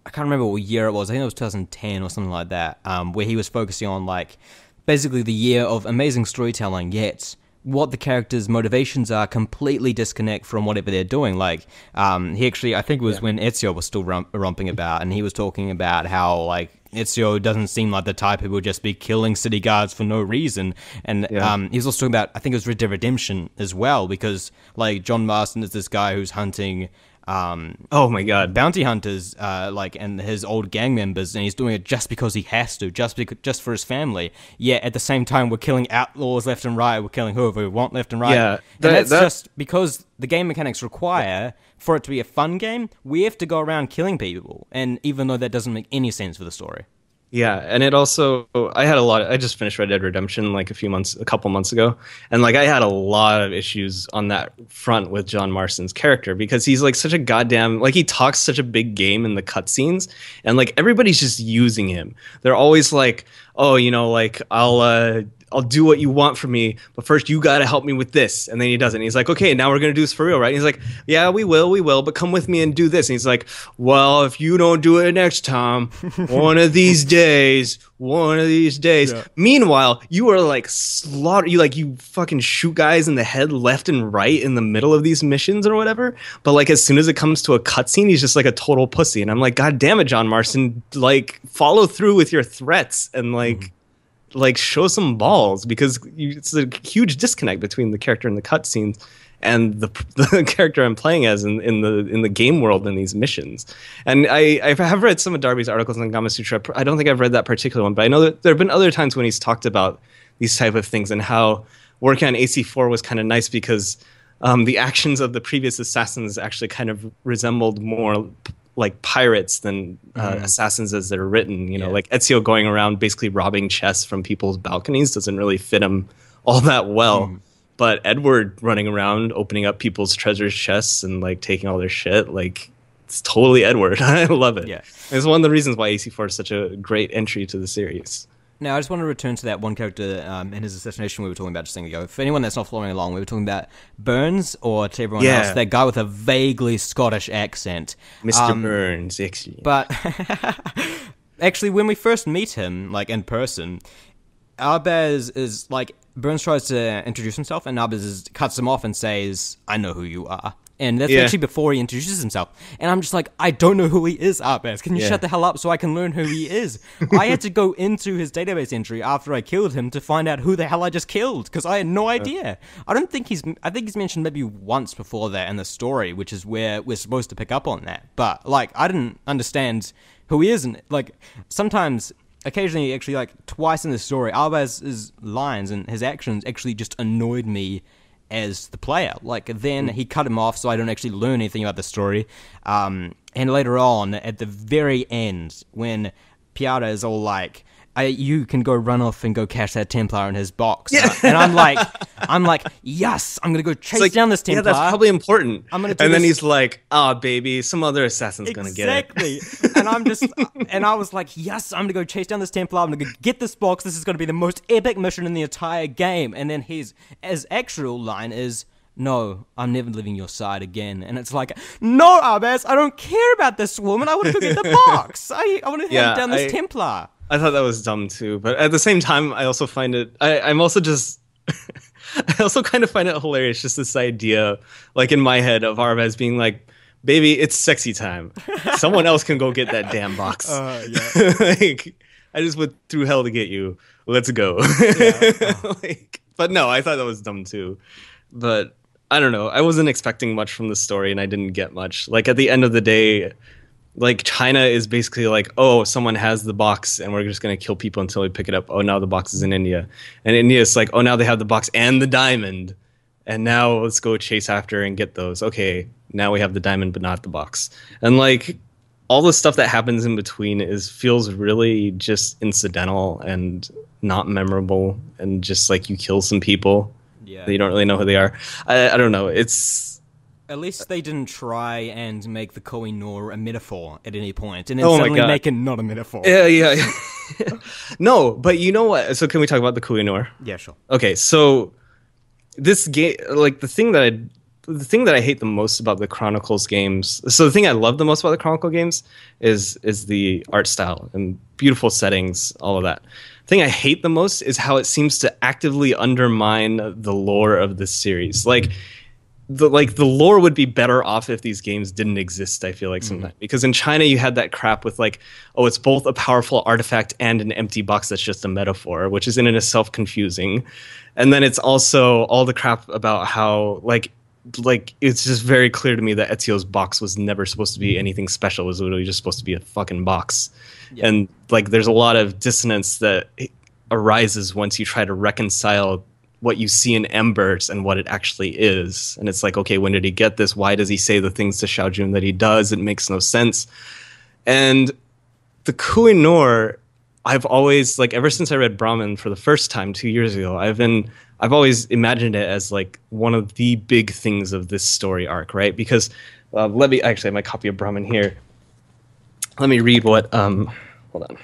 I can't remember what year it was. I think it was 2010 or something like that, where he was focusing on like basically the year of amazing storytelling, yet what the characters' motivations are completely disconnect from whatever they're doing. Like, he actually, I think it was when Ezio was still romping about, and he was talking about how, like, Ezio doesn't seem like the type who would just be killing city guards for no reason. And he was also talking about, I think it was Red Dead Redemption as well, because, like, John Marston is this guy who's hunting oh my god, bounty hunters, and his old gang members, and he's doing it just because he has to, just for his family. Yet at the same time, we're killing outlaws left and right. We're killing whoever we want left and right. Yeah, that's just because the game mechanics require for it to be a fun game. We have to go around killing people, and even though that doesn't make any sense for the story. Yeah, and it also, I just finished Red Dead Redemption like a couple months ago, and like I had a lot of issues on that front with John Marston's character, because he's like such a goddamn, like he talks such a big game in the cutscenes, and like everybody's just using him. They're always like, oh, like I'll do what you want from me, but first you got to help me with this. And then he does it. And he's like, okay, now we're going to do this for real, right? And he's like, yeah, we will, but come with me and do this. And he's like, well, if you don't do it next time, one of these days. Yeah. Meanwhile, you are like you fucking shoot guys in the head left and right in the middle of these missions or whatever. But like as soon as it comes to a cutscene, he's just like a total pussy. And I'm like, God damn it, John Marston, like follow through with your threats and like show some balls, because it's a huge disconnect between the character in the cutscenes and the character I'm playing as in the game world in these missions. And I have read some of Darby's articles on Gama Sutra. I don't think I've read that particular one, but I know that there have been other times when he's talked about these type of things and how working on AC4 was kind of nice because the actions of the previous assassins actually kind of resembled more like pirates than assassins as they're written, like Ezio going around basically robbing chests from people's balconies doesn't really fit him all that well. But Edward running around opening up people's treasure chests and like taking all their shit, like it's totally Edward. I love it. Yeah. It's one of the reasons why AC4 is such a great entry to the series. Now, I just want to return to that one character in his assassination we were talking about just a second ago. For anyone that's not following along, we were talking about Burns, or to everyone else, that guy with a vaguely Scottish accent. Mr. Burns, actually. But actually, when we first meet him, like in person, Arbaz is like, Burns tries to introduce himself, and Arbaz cuts him off and says, I know who you are. And that's actually before he introduces himself. And I'm just like, I don't know who he is, Arbaz. Can you shut the hell up so I can learn who he is? I had to go into his database entry after I killed him to find out who the hell I just killed, because I had no idea. I think he's mentioned maybe once before that in the story, which is where we're supposed to pick up on that. But, like, I didn't understand who he is. And, like, sometimes, occasionally, actually, like, twice in the story, Arbaz's lines and his actions actually just annoyed me as the player. Like, then he cut him off so I don't actually learn anything about the story. And later on, at the very end, when Piara is all like, you can go run off and go cash that Templar in his box. And I'm like, yes, I'm going to go chase down this Templar. Yeah, that's probably important. Then he's like, baby, some other assassin's going to get it. Exactly. And I was like, yes, I'm going to go chase down this Templar. I'm going to get this box. This is going to be the most epic mission in the entire game. And then his actual line is, no, I'm never leaving your side again. And it's like, no, Arbaz, I don't care about this woman. I want to go get the box. I want to hunt down this Templar. I thought that was dumb too, but at the same time, I also find it. I'm also just. I also kind of find it hilarious, just this idea, like in my head, of Arvaz being like, "Baby, it's sexy time. Someone else can go get that damn box. Yeah. Like, I just went through hell to get you. Let's go." Yeah. Like, but no, I thought that was dumb too. But I don't know. I wasn't expecting much from the story, and I didn't get much. Like at the end of the day, like China is basically like, oh, someone has the box and we're just going to kill people until we pick it up. Oh, now the box is in India. And India is like, oh, now they have the box and the diamond. And now let's go chase after and get those. Okay, now we have the diamond but not the box. And like all the stuff that happens in between feels really just incidental and not memorable, and just like you kill some people. Yeah. You don't really know who they are. I don't know. At least they didn't try and make the Koh-i-Noor a metaphor at any point, and then Oh my suddenly God. make it not a metaphor. Yeah. No, but you know what? So can we talk about the Koh-i-Noor? Yeah, sure. Okay, so this game, like the thing that I hate the most about the Chronicles games. So the thing I love the most about the Chronicle games is the art style and beautiful settings, all of that. The thing I hate the most is how it seems to actively undermine the lore of this series. Like the lore would be better off if these games didn't exist, I feel like sometimes. Because in China you had that crap with like, oh, it's both a powerful artifact and an empty box that's just a metaphor, which is in itself confusing. And then it's also all the crap about how like it's just very clear to me that Ezio's box was never supposed to be anything special. It was literally just supposed to be a fucking box. Yeah. And like there's a lot of dissonance that arises once you try to reconcile what you see in Embers and what it actually is. And it's like, okay, when did he get this? Why does he say the things to Xiao Jun that he does? It makes no sense. And the Koh-i-Noor, I've always, like, ever since I read Brahmin for the first time 2 years ago, I've always imagined it as like one of the big things of this story arc, right? Because I have my copy of Brahmin here. Let me read what, hold on.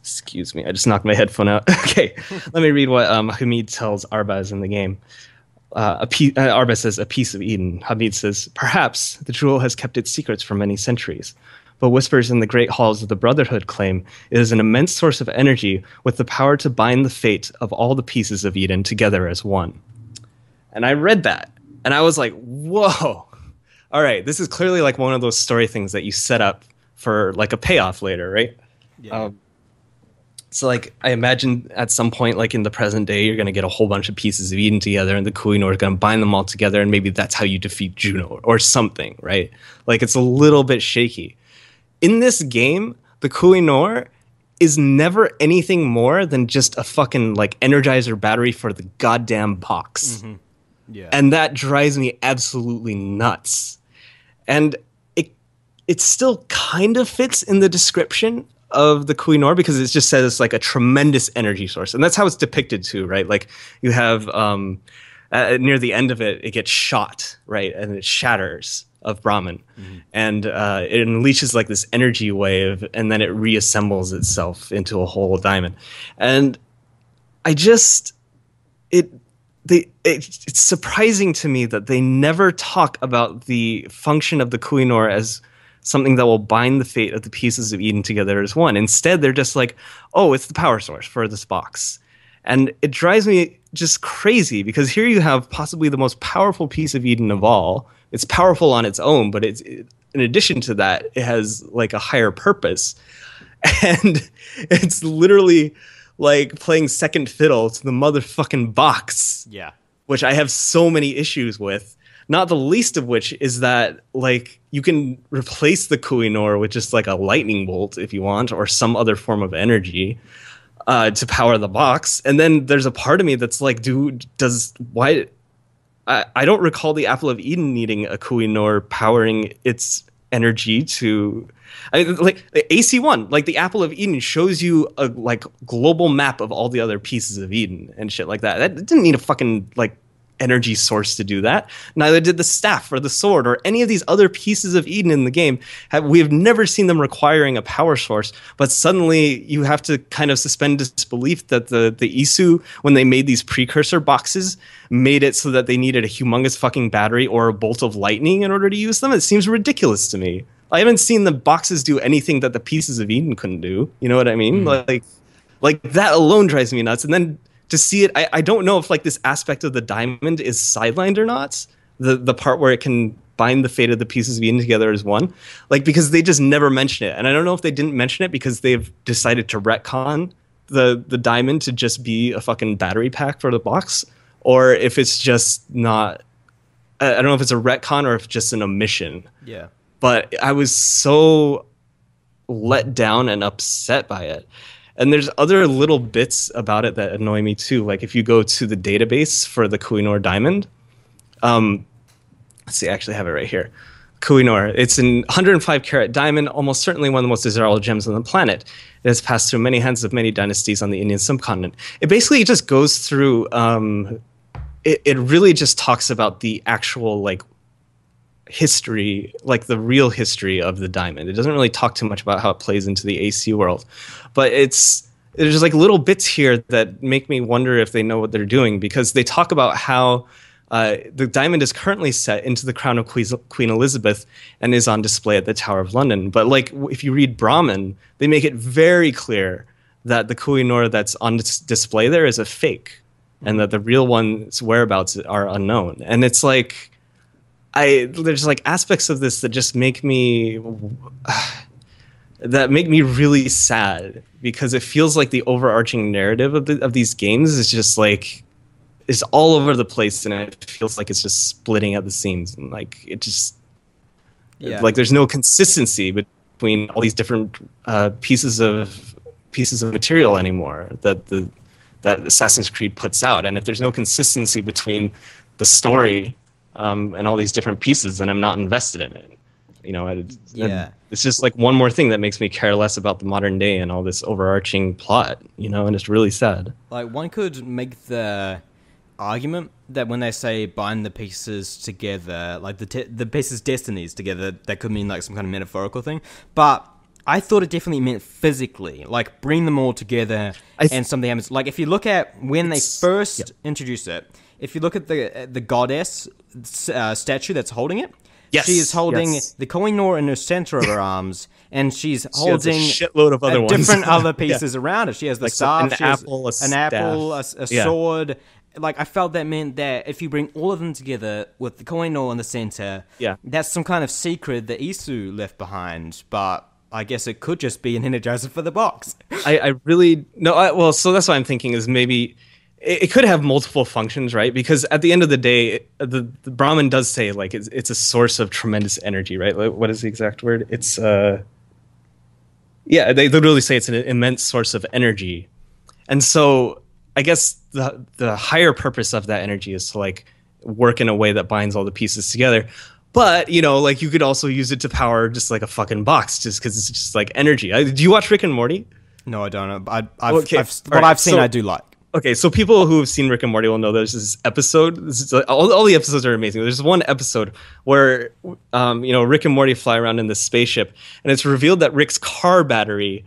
Excuse me, I just knocked my headphone out. Okay, let me read what Hamid tells Arbaz in the game. Arbaz says, "A piece of Eden." Hamid says, "Perhaps the jewel has kept its secrets for many centuries. But whispers in the great halls of the Brotherhood claim it is an immense source of energy with the power to bind the fate of all the pieces of Eden together as one." And I read that, and I was like, whoa. All right, this is clearly like one of those story things that you set up for like a payoff later, right? Yeah. So, like, I imagine at some point, like in the present day, you're going to get a whole bunch of pieces of Eden together, and the Koh-i-Noor is going to bind them all together, and maybe that's how you defeat Juno or something, right? Like, it's a little bit shaky. In this game, the Koh-i-Noor is never anything more than just a fucking, like, Energizer battery for the goddamn box. Mm-hmm. Yeah. And that drives me absolutely nuts. And it still kind of fits in the description of the Koh-i-Noor because it just says it's like a tremendous energy source. And that's how it's depicted too, right? Like you have near the end of it gets shot, right? And it shatters of Brahmin. Mm-hmm. And it unleashes like this energy wave, and then it reassembles itself into a whole diamond. And it's surprising to me that they never talk about the function of the Koh-i-Noor as something that will bind the fate of the pieces of Eden together as one. Instead, they're just like, oh, it's the power source for this box. And it drives me just crazy because here you have possibly the most powerful piece of Eden of all. It's powerful on its own, but in addition to that, it has like a higher purpose. And it's literally like playing second fiddle to the motherfucking box. Yeah. Which I have so many issues with. Not the least of which is that, like, you can replace the Koh-i-Noor with just, like, a lightning bolt if you want, or some other form of energy to power the box. And then there's a part of me that's like, I don't recall the Apple of Eden needing a Koh-i-Noor powering its energy to... I mean, like, AC1, like, the Apple of Eden shows you a, like, global map of all the other pieces of Eden and shit like that. That didn't need a fucking, like, energy source to do that. Neither did the staff or the sword or any of these other pieces of Eden in the game. We have never seen them requiring a power source, but suddenly you have to kind of suspend disbelief that the Isu, when they made these precursor boxes, made it so that they needed a humongous fucking battery or a bolt of lightning in order to use them. It seems ridiculous to me. I haven't seen the boxes do anything that the pieces of Eden couldn't do. You know what I mean? Like that alone drives me nuts. And then to see it, I don't know if like this aspect of the diamond is sidelined or not. The part where it can bind the fate of the pieces of Eden together as one, like, because they just never mention it. And I don't know if they didn't mention it because they've decided to retcon the diamond to just be a fucking battery pack for the box, or if it's just not. I don't know if it's a retcon or if it's just an omission. Yeah. But I was so let down and upset by it. And there's other little bits about it that annoy me too. Like if you go to the database for the Kohinoor diamond, let's see, I actually have it right here. Kohinoor, it's an 105 carat diamond, almost certainly one of the most desirable gems on the planet. It has passed through many hands of many dynasties on the Indian subcontinent. It basically just goes through, it really just talks about the actual like history, like the real history of the diamond. It doesn't really talk too much about how it plays into the AC world, but there's just like little bits here that make me wonder if they know what they're doing, because they talk about how the diamond is currently set into the crown of Queen Elizabeth and is on display at the Tower of London. But like if you read Brahmin, they make it very clear that the Kohinoor that's on display there is a fake, and that the real one's whereabouts are unknown. And it's like, there's like aspects of this that just make me really sad, because it feels like the overarching narrative of these games is just like is all over the place, and it feels like it's just splitting at the seams, and like it just like there's no consistency between all these different pieces of material anymore that Assassin's Creed puts out. And if there's no consistency between the story and all these different pieces, then I'm not invested in it. You know, it's just like one more thing that makes me care less about the modern day and all this overarching plot, you know, and it's really sad. Like, one could make the argument that when they say bind the pieces together, like the pieces' destinies together, that could mean like some kind of metaphorical thing. But I thought it definitely meant physically, like bring them all together and something happens. Like if you look at when they first introduced it, if you look at the goddess statue that's holding it, she is holding the Kohinoor in the center of her arms, and she's holding a shitload of other ones. different other pieces around her. She has the like staff, an apple, a sword. Like, I felt that meant that if you bring all of them together with the Kohinoor in the center, that's some kind of secret that Isu left behind. But I guess it could just be an energizer for the box. I really no. Well, so that's what I'm thinking is maybe it could have multiple functions, right? Because at the end of the day, the Brahmin does say like it's a source of tremendous energy, right? Like, what is the exact word? It's they literally say it's an immense source of energy, and so I guess the higher purpose of that energy is to like work in a way that binds all the pieces together. But, you know, like you could also use it to power just like a fucking box just because it's just like energy. Do you watch Rick and Morty? No, I don't. I've seen, I do like. Okay, so people who have seen Rick and Morty will know there's this episode. All the episodes are amazing. There's one episode where, Rick and Morty fly around in this spaceship, and it's revealed that Rick's car battery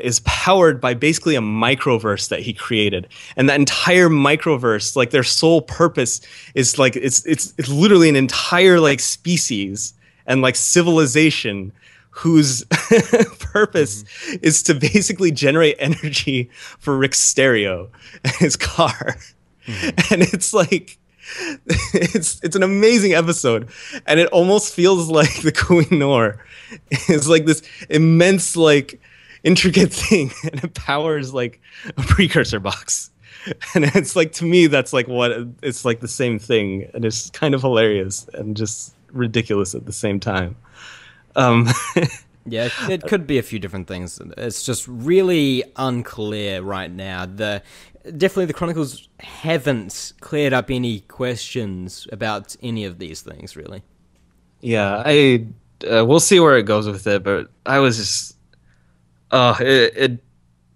is powered by basically a microverse that he created, and that entire microverse, like their sole purpose is like it's literally an entire like species and like civilization whose purpose is to basically generate energy for Rick's stereo and his car. And it's like it's an amazing episode, and it almost feels like the Kohinoor is like this immense like intricate thing, and it powers like a precursor box. And it's like, to me, that's like what it's like the same thing, and it's kind of hilarious and just ridiculous at the same time. Yeah, it could be a few different things. It's just really unclear right now. Definitely the Chronicles haven't cleared up any questions about any of these things, really. Yeah, we'll see where it goes with it, but I was just it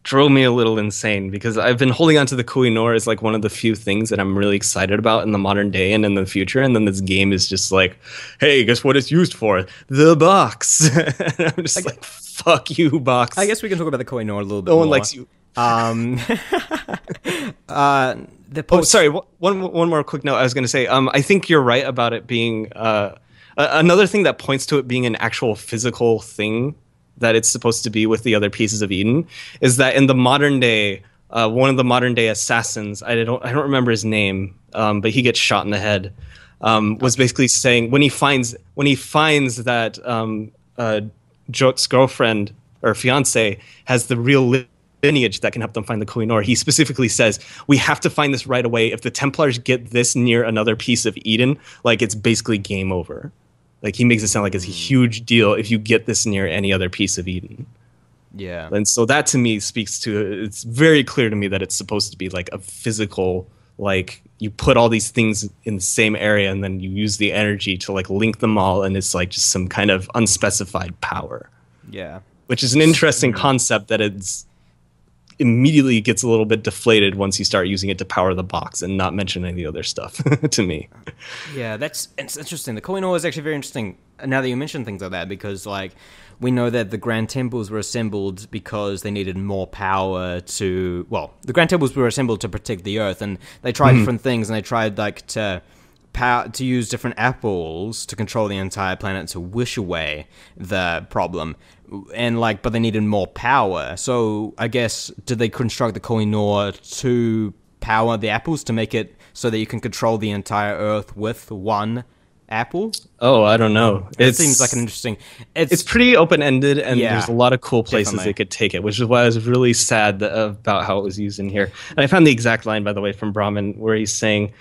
drove me a little insane, because I've been holding on to the Kohinoor as like one of the few things that I'm really excited about in the modern day and in the future, and then this game is just like, hey, guess what it's used for? The box. And I'm just like, fuck you, box. I guess we can talk about the Kohinoor a little bit more. No one likes you. Sorry. One more quick note. I was going to say, I think you're right about it being Another thing that points to it being an actual physical thing that it's supposed to be with the other pieces of Eden is that in the modern day, one of the modern day assassins, I don't remember his name, but he gets shot in the head. Was basically saying when he finds that Jok's girlfriend or fiance has the real lineage that can help them find the Kohinoor, he specifically says, we have to find this right away. If the Templars get this near another piece of Eden, like it's basically game over. Like he makes it sound like it's a huge deal if you get this near any other piece of Eden. Yeah. And so that to me speaks to, it's very clear to me that it's supposed to be like a physical, like you put all these things in the same area and then you use the energy to like link them all, and it's like just some kind of unspecified power. Yeah. Which is an interesting concept that it's immediately gets a little bit deflated once you start using it to power the box and not mention any other stuff to me. Yeah, it's interesting. The Kohinoor is actually very interesting now that you mention things like that, because like we know that the Grand Temples were assembled because they needed more power to, well, the Grand Temples were assembled to protect the Earth, and they tried different things, and they tried like to use different apples to control the entire planet to wish away the problem. And like, but they needed more power. So I guess, did they construct the Kohinoor to power the apples to make it so that you can control the entire Earth with one apple? Oh, I don't know. It seems like an interesting. It's pretty open ended, and yeah, there's a lot of cool places definitely. they could take it, which is why I was really sad about how it was used in here. And I found the exact line, by the way, from Brahmin, where he's saying,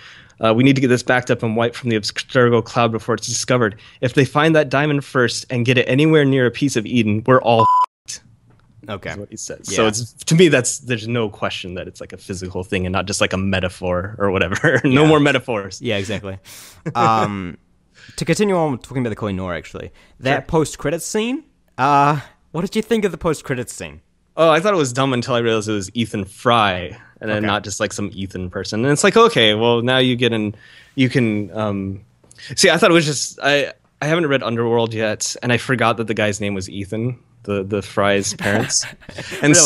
we need to get this backed up and wiped from the Abstergo cloud before it's discovered. If they find that diamond first and get it anywhere near a piece of Eden, we're all f***ed. Okay. Is what he says. Yeah. So it's, to me, there's no question that it's like a physical thing and not just like a metaphor or whatever. No more metaphors. Yeah, exactly. To continue on talking about the Kohinoor, actually, that post-credits scene, what did you think of the post-credits scene? Oh, I thought it was dumb until I realized it was Ethan Fry, and then not just like some Ethan person. And it's like, okay, well now you can see. I thought it was just I haven't read Underworld yet, and I forgot that the guy's name was Ethan, the Fry's parents, and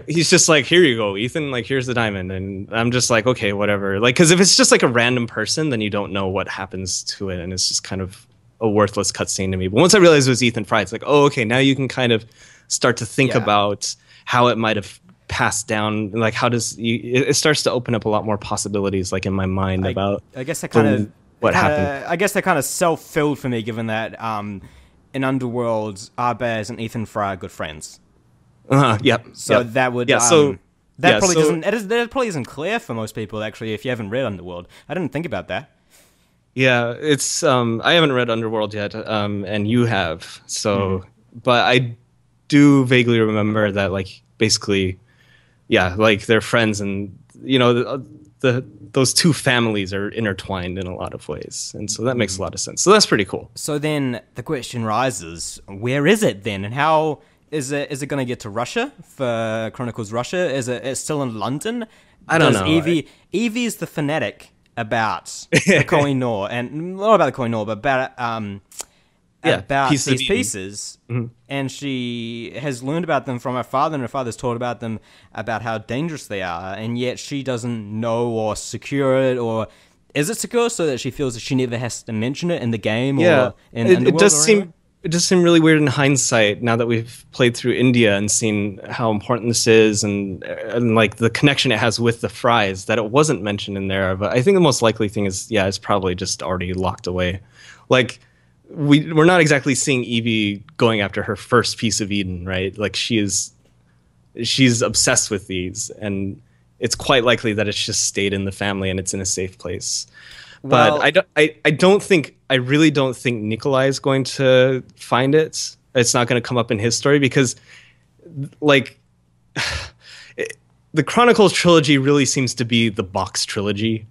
he's just like, here you go, Ethan, like here's the diamond, and I'm just like, okay, whatever, like because if it's just like a random person, then you don't know what happens to it, and it's just kind of a worthless cutscene to me. But once I realized it was Ethan Fry, it's like, oh, okay, now you can kind of start to think about how it might have passed down, like how it starts to open up a lot more possibilities, like in my mind about I guess that kind of what happened. I guess that kind of self-filled for me, given that in Underworld, Arbaz and Ethan Fry are good friends. Yep. So that would that probably isn't clear for most people, actually, if you haven't read Underworld. I didn't think about that. Yeah, it's I haven't read Underworld yet, and you have, so but I do vaguely remember that, like, basically, yeah, like they're friends, and you know those two families are intertwined in a lot of ways, and so that makes a lot of sense. So that's pretty cool. So then the question rises: where is it then, and how is it going to get to Russia for Chronicles Russia? Is it still in London? I don't know. Evie is the fanatic about the Kohinoor, and not about the Kohinoor, but about these pieces, and she has learned about them from her father, and her father's taught about them, about how dangerous they are, and yet she doesn't know or secure it, or is it secure so that she feels that she never has to mention it in the game or in Underworld? It does seem really weird in hindsight now that we've played through India and seen how important this is, and like the connection it has with the Fries, that it wasn't mentioned in there. But I think the most likely thing is, it's probably just already locked away. Like, we're not exactly seeing Evie going after her first piece of Eden, right? Like she's obsessed with these, and it's quite likely that it's just stayed in the family and it's in a safe place. Well, but I really don't think Nikolai is going to find it. It's not going to come up in his story because, like, the Chronicles trilogy really seems to be the box trilogy.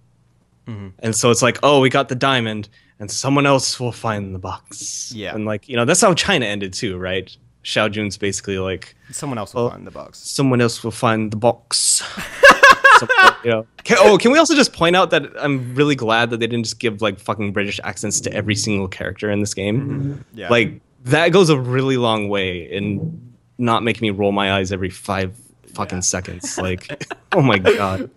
And so it's like, oh, we got the diamond, and someone else will find the box. Yeah. And, like, that's how China ended too, right? Xiao Jun's basically like, someone else will find the box. Someone else will find the box. Can we also just point out that I'm really glad that they didn't just give like fucking British accents to every single character in this game. Yeah. Like, that goes a really long way in not making me roll my eyes every 5 fucking seconds. Like, oh my god.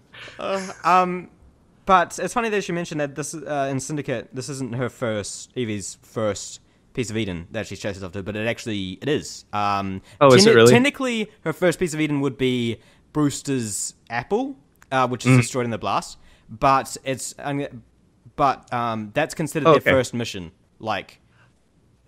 But it's funny that you mentioned that this in Syndicate, this isn't her first, Evie's first piece of Eden that she chases after, but it is. Is it really? Technically, her first piece of Eden would be Brewster's apple, which is destroyed in the blast. But that's considered their first mission. Like,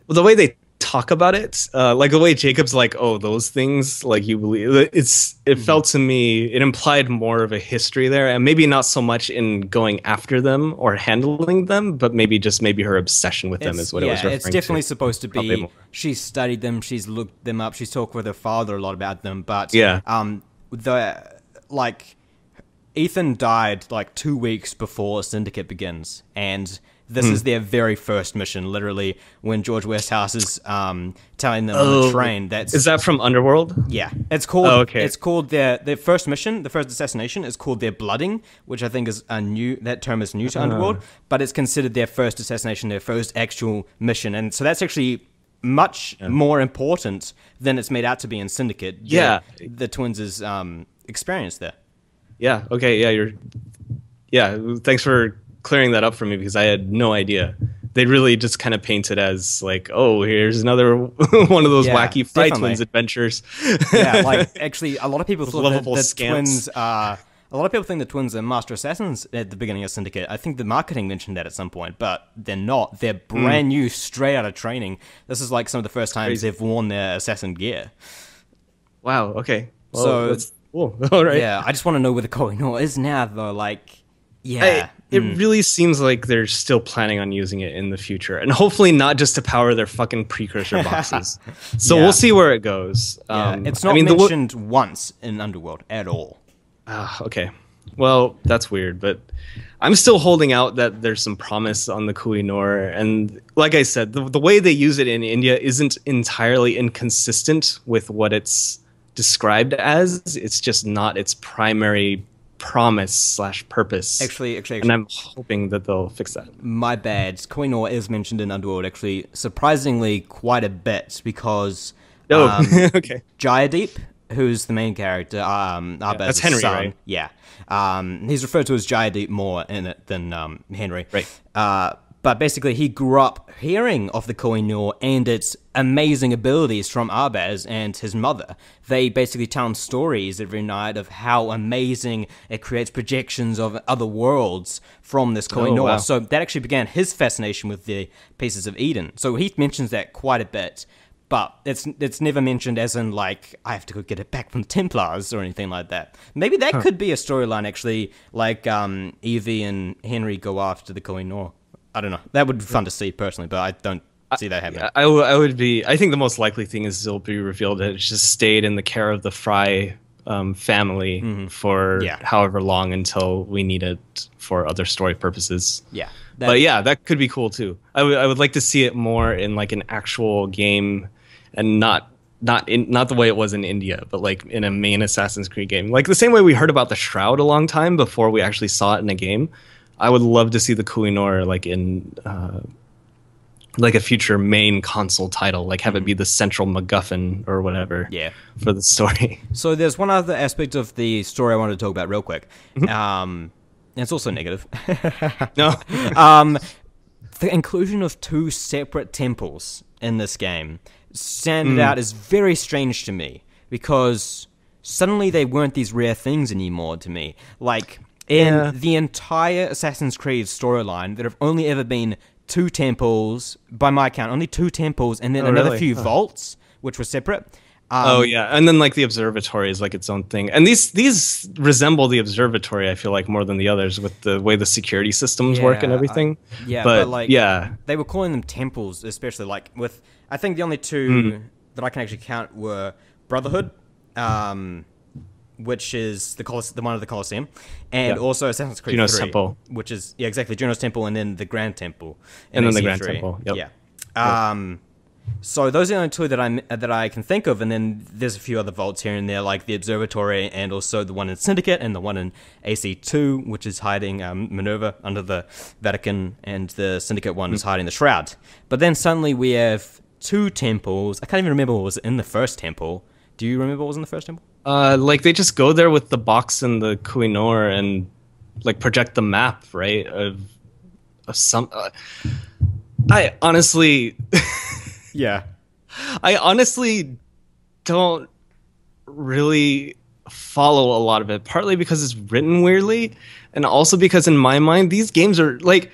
well, the way they talk about it, like the way Jacob's like, oh, those things, like you believe it felt to me, it implied more of a history there, and maybe not so much in going after them or handling them, but maybe her obsession with them is what it was referring to. It's definitely supposed to be she's studied them, she's looked them up, she's talked with her father a lot about them, but Ethan died like 2 weeks before Syndicate begins, and this is their very first mission, literally, when George Westhouse is telling them on the train. Is that from Underworld? Yeah. It's called It's called their first mission, the first assassination, is called their blooding, which I think is that term is new to Underworld, but it's considered their first assassination, their first actual mission. And so that's actually much more important than it's made out to be in Syndicate. Yeah. The twins' experience there. Yeah, okay, thanks for clearing that up for me, because I had no idea. They really just kind of paint it as like, oh, here's another one of those wacky Fry Twins adventures. Yeah, like actually, a lot of people thought that the twins. A lot of people think the twins are master assassins at the beginning of Syndicate. I think the marketing mentioned that at some point, but they're not. They're brand new, straight out of training. This is like some of the first times they've worn their assassin gear. Wow. Okay. Well, so that's cool. All right. Yeah, I just want to know where the Kohinoor is now, though. Like, yeah. It really seems like they're still planning on using it in the future, and hopefully not just to power their fucking precursor boxes. So we'll see where it goes. It's not mentioned once in Underworld at all. Okay. Well, that's weird, but I'm still holding out that there's some promise on the Kohinoor, and like I said, the way they use it in India isn't entirely inconsistent with what it's described as. It's just not its primary promise/purpose. Actually, and I'm hoping that they'll fix that. My bad. Kohinoor is mentioned in Underworld, actually, surprisingly quite a bit, because Jayadeep, who's the main character, that's Henry, son, right? Yeah. He's referred to as Jayadeep more in it than Henry. Right. But basically, he grew up hearing of the Kohinoor and its amazing abilities from Arbaz and his mother. They basically tell him stories every night of how amazing it creates projections of other worlds from this Kohinoor. Oh, wow. So that actually began his fascination with the pieces of Eden. So he mentions that quite a bit. But it's never mentioned as in, like, I have to go get it back from the Templars or anything like that. Maybe that could be a storyline, actually, like Evie and Henry go after the Kohinoor. I don't know. That would be fun to see, personally, but I don't see that happening. I think the most likely thing is it'll be revealed that it just stayed in the care of the Fry family for however long until we need it for other story purposes. Yeah. That could be cool, too. I would like to see it more in, like, an actual game, and not the way it was in India, but like in a main Assassin's Creed game. Like the same way we heard about the Shroud a long time before we actually saw it in a game. I would love to see the Kohinoor like in like a future main console title, like have it be the central MacGuffin or whatever for the story. So there's one other aspect of the story I wanted to talk about real quick. It's also negative. No. The inclusion of 2 separate temples in this game standing out is very strange to me, because suddenly they weren't these rare things anymore to me. Like, in the entire Assassin's Creed storyline, there have only ever been 2 temples, by my count, only 2 temples, and then another few vaults, which were separate. And then like the observatory is like its own thing, and these resemble the observatory, I feel like, more than the others, with the way the security systems work and everything. But like, they were calling them temples, especially like with, I think the only 2 that I can actually count were Brotherhood, which is the one of the Colosseum, and also Assassin's Creed Juno's 3, Temple, which is exactly Juno's Temple, and then the Grand Temple, and then the Grand Temple. So those are the only 2 that I can think of, and then there's a few other vaults here and there, like the Observatory, and also the one in Syndicate, and the one in AC2, which is hiding Minerva under the Vatican, and the Syndicate one is hiding the Shroud. But then suddenly we have 2 temples. I can't even remember what was in the first temple. Do you remember what was in the first temple? Like they just go there with the box and the Kohinoor, and like project the map, right? Of some. I honestly, Yeah. I honestly don't really follow a lot of it. Partly because it's written weirdly, and also because in my mind these games are like,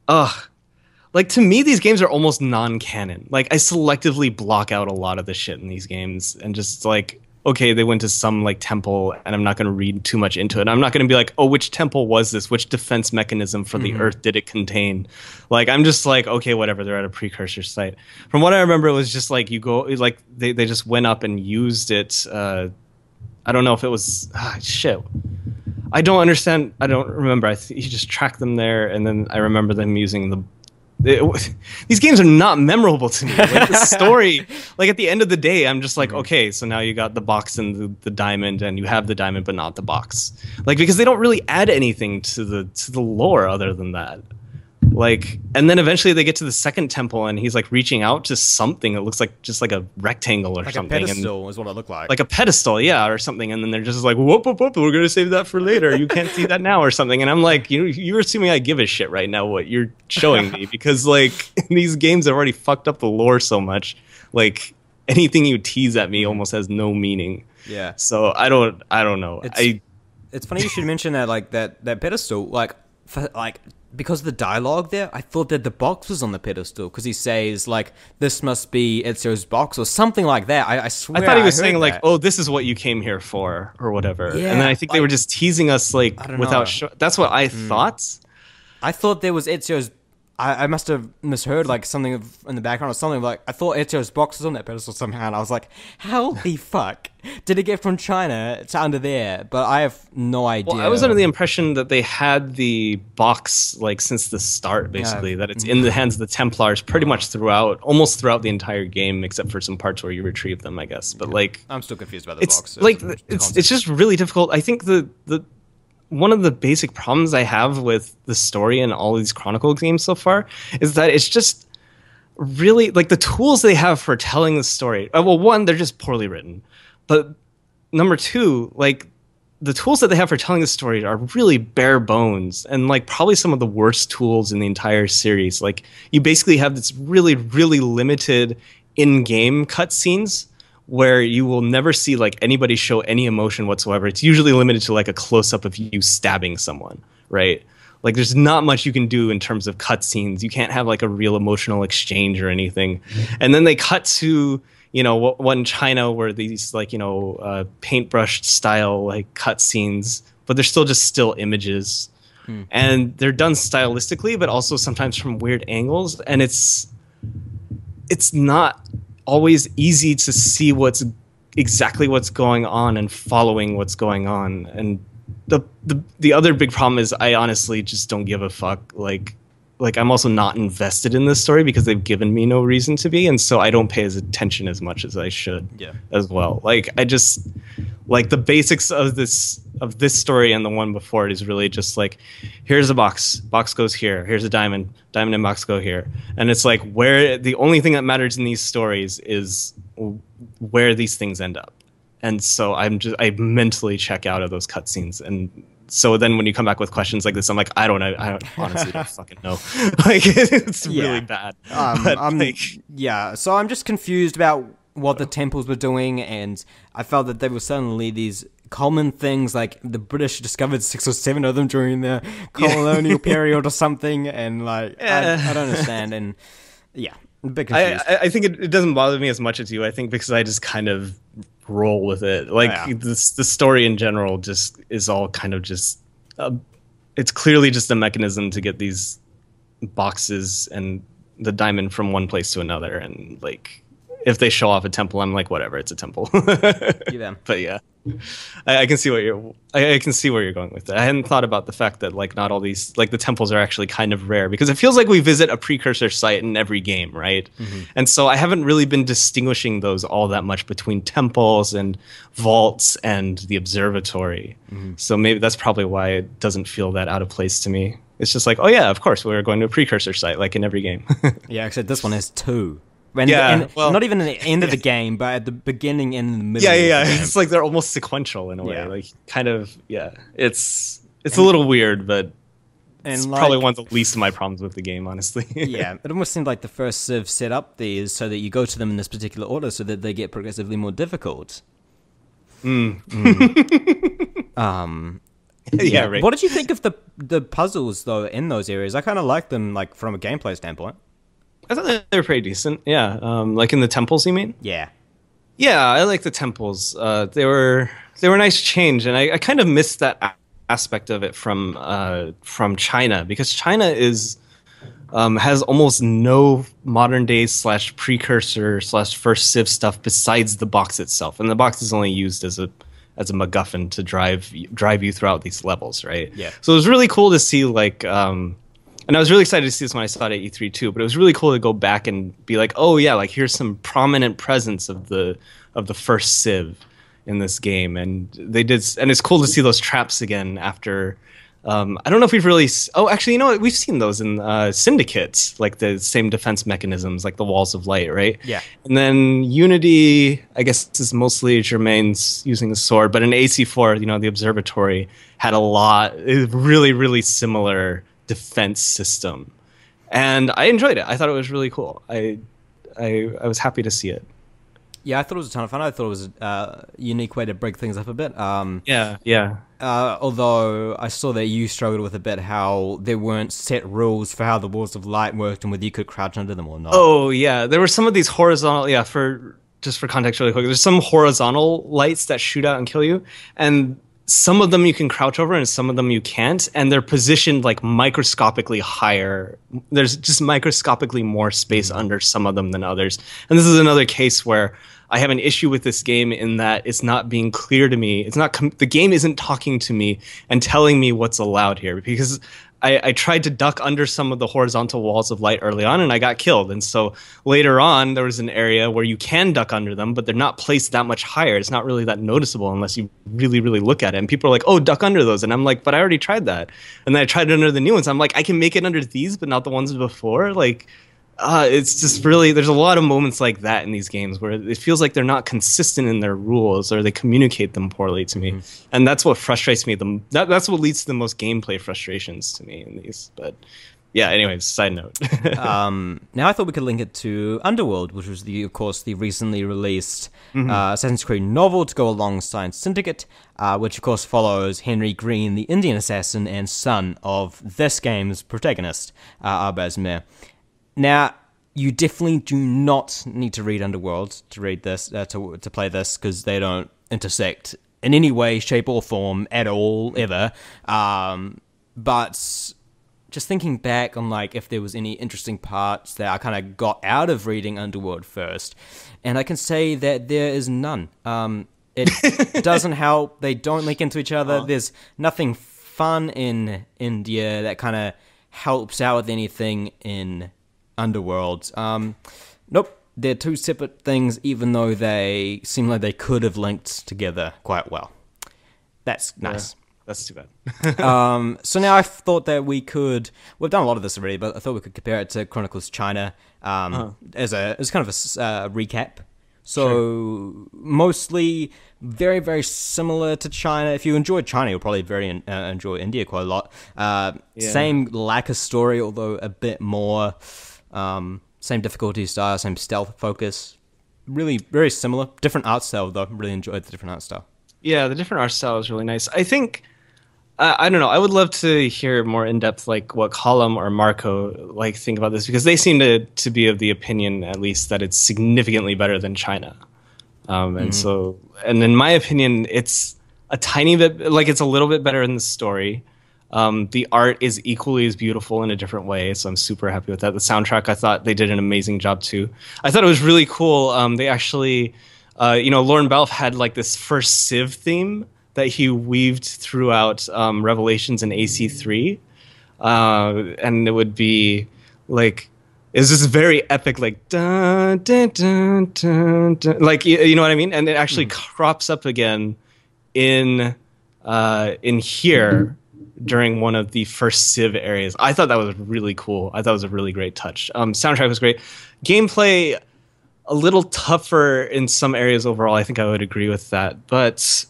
like to me these games are almost non-canon. Like I selectively block out a lot of the shit in these games and just like, okay, they went to some like temple and I'm not going to read too much into it. I'm not going to be like, oh, which temple was this? Which defense mechanism for the earth did it contain? Like I'm just like, okay, whatever, they're at a precursor site. From what I remember, it was just like you go, like they just went up and used it. I don't know if it was shit. I don't understand. I don't remember. You just track them there, and then I remember them using these games are not memorable to me. Like the story, like at the end of the day, I'm just like, okay, so now you got the box and the diamond, and you have the diamond but not the box. Like because they don't really add anything to the lore other than that. Like, and then eventually they get to the second temple, and he's like reaching out to something that looks like just like a rectangle or like something. A pedestal is what it looked like. Like a pedestal, yeah, or something. And then they're just like, whoop, whoop, whoop, we're gonna save that for later. You can't see that now, or something. And I'm like, you're assuming I give a shit right now what you're showing me, because like these games have already fucked up the lore so much. Like anything you tease at me almost has no meaning. Yeah. So I don't know. It's funny you should mention that, like that pedestal, because of the dialogue there, I thought that the box was on the pedestal, because he says, like, this must be Ezio's box, or something like that. I swear I thought he was saying, that. like, oh, this is what you came here for, or whatever. Yeah, and then I think they were just teasing us, like, without that's what I thought. I thought there was Ezio's... I must have misheard, like, something in the background or something. Like, I thought Ezio's box was on that pedestal somehow, and I was like, how the fuck did it get from China to under there? But I have no idea. Well, I was under the impression that they had the box, like, since the start, basically. That it's in the hands of the Templars pretty much almost throughout the entire game, except for some parts where you retrieve them, I guess. But, like... I'm still confused about the box. Like, it's just really difficult. I think one of the basic problems I have with the story in all these Chronicles games so far is that it's just really, like, the tools they have for telling the story. Well, one, they're just poorly written. But number two, like, the tools that they have for telling the story are really bare bones and, like, probably some of the worst tools in the entire series. Like, you basically have this really, really limited in-game cutscenes where you will never see like anybody show any emotion whatsoever. It's usually limited to like a close-up of you stabbing someone, right? Like there's not much you can do in terms of cutscenes. You can't have like a real emotional exchange or anything. And then they cut to, one China where these like, paintbrush style like cutscenes, but they're still just still images. And they're done stylistically, but also sometimes from weird angles. And it's not always easy to see exactly what's going on and following what's going on. And the other big problem is I honestly just don't give a fuck. Like I'm also not invested in this story because they've given me no reason to be, and so I don't pay attention as much as I should. As well. Like I just like the basics of this story and the one before it is really just like, here's a box goes here, here's a diamond and box go here, and it's like where the only thing that matters in these stories is where these things end up. And so I mentally check out of those cutscenes, and so then when you come back with questions like this, I'm like, I honestly don't fucking know. Like it's really bad. So I'm just confused about what the temples were doing, and I felt that they were suddenly these common things, like the British discovered 6 or 7 of them during the colonial period or something, and like I don't understand, and a bit confused. I think it doesn't bother me as much as you. I think because I just kind of roll with it. Like the story in general just is all kind of just it's clearly just a mechanism to get these boxes and the diamond from one place to another, and like if they show off a temple, I'm like, whatever, it's a temple. But yeah, I can see I can see where you're going with that. I hadn't thought about the fact that like not all these like the temples are actually kind of rare, because it feels like we visit a precursor site in every game, right? And so I haven't really been distinguishing those all that much between temples and vaults and the observatory. So maybe that's probably why it doesn't feel that out of place to me. It's just like, oh yeah, of course we're going to a precursor site like in every game. Except this one has 2. Not even at the end of the game, but at the beginning and in the middle. It's like they're almost sequential in a way. Like kind of, it's It's a little weird, but it's And probably one of the least of my problems with the game, honestly. Yeah, it almost seemed like the first Civ set up these so that you go to them in this particular order so that they get progressively more difficult. Mm. Yeah, right. What did you think of the puzzles, though, in those areas? I kind of liked them, like, from a gameplay standpoint. I thought they were pretty decent, yeah. Like in the temples, you mean? Yeah. Yeah, I like the temples. They were a nice change, and I kind of missed that aspect of it from China, because China has almost no modern day / precursor / first Civ stuff besides the box itself, and the box is only used as a MacGuffin to drive you throughout these levels, right? Yeah. So it was really cool to see, like, and I was really excited to see this when I saw it at E3 too. But it was really cool to go back and be like, oh yeah, like here's some prominent presence of the first Civ in this game, and they did, and it's cool to see those traps again after. I don't know if we've really. Oh, actually, you know what? We've seen those in Syndicates, like the same defense mechanisms, like the walls of light, right? Yeah. And then Unity, I guess, is mostly Germain's using a sword, but in AC4, the observatory had a really, really similar defense system, and I enjoyed it. I thought it was really cool. I was happy to see it. Yeah, I thought it was a ton of fun. I thought it was a unique way to break things up a bit. Yeah. Although I saw that you struggled with a bit how there weren't set rules for how the walls of light worked and whether you could crouch under them or not. Oh, yeah. There were some of these horizontal, just for context really quick, there's some horizontal lights that shoot out and kill you, and some of them you can crouch over and some of them you can't, and they're positioned like microscopically higher. There's just microscopically more space under some of them than others. And this is another case where I have an issue with this game in that it's not being clear to me. It's not the game isn't talking to me and telling me what's allowed here, because I tried to duck under some of the horizontal walls of light early on and I got killed. And so later on, there was an area where you can duck under them, but they're not placed that much higher. It's not really that noticeable unless you really, really look at it. And people are like, oh, duck under those. And I'm like, but I already tried that. And then I tried it under the new ones. I'm like, I can make it under these, but not the ones before. Like, it's just really, there's a lot of moments like that in these games where it feels like they're not consistent in their rules or they communicate them poorly to me. Mm-hmm. And that's what frustrates me. That's what leads to the most gameplay frustrations to me in these. But yeah, anyways, side note. Now I thought we could link it to Underworld, which was, of course, the recently released Assassin's Creed novel to go alongside Syndicate, which, of course, follows Henry Green, the Indian assassin and son of this game's protagonist, Arbaz Mir. Now, you definitely do not need to read Underworld to read this, to play this, because they don't intersect in any way, shape, or form at all, ever. But just thinking back on like if there was any interesting parts that I kind of got out of reading Underworld first, and I can say that there is none. It doesn't help. They don't link into each other. There's nothing fun in India that kind of helps out with anything in Underworld. Nope, they're two separate things, even though they seem like they could have linked together quite well. That's nice. Yeah, that's too bad. So now I thought that we've done a lot of this already, but I thought we could compare it to Chronicles China as kind of a recap. So mostly very, very similar to China. If you enjoyed China, you'll probably enjoy India quite a lot. Same lack of story, although a bit more. Same difficulty style, same stealth focus. Really very similar. Different art style, though. Really enjoyed the different art style. Yeah, the different art style is really nice. I think, I don't know, I would love to hear more in-depth, like what Colum or Marco think about this, because they seem to be of the opinion, at least, that it's significantly better than China. And in my opinion, it's a tiny bit, it's a little bit better in the story. The art is equally as beautiful in a different way, so I'm super happy with that. The soundtrack, I thought they did an amazing job too. I thought it was really cool. They actually, Lauren Balfe had this first Civ theme that he weaved throughout Revelations and AC3, and it would be it's this very epic, dun, dun, dun, dun, dun, you know what I mean? And it actually crops up again in here. During one of the first Civ areas. I thought that was really cool. I thought it was a really great touch. Soundtrack was great. Gameplay, a little tougher in some areas overall. I think I would agree with that. But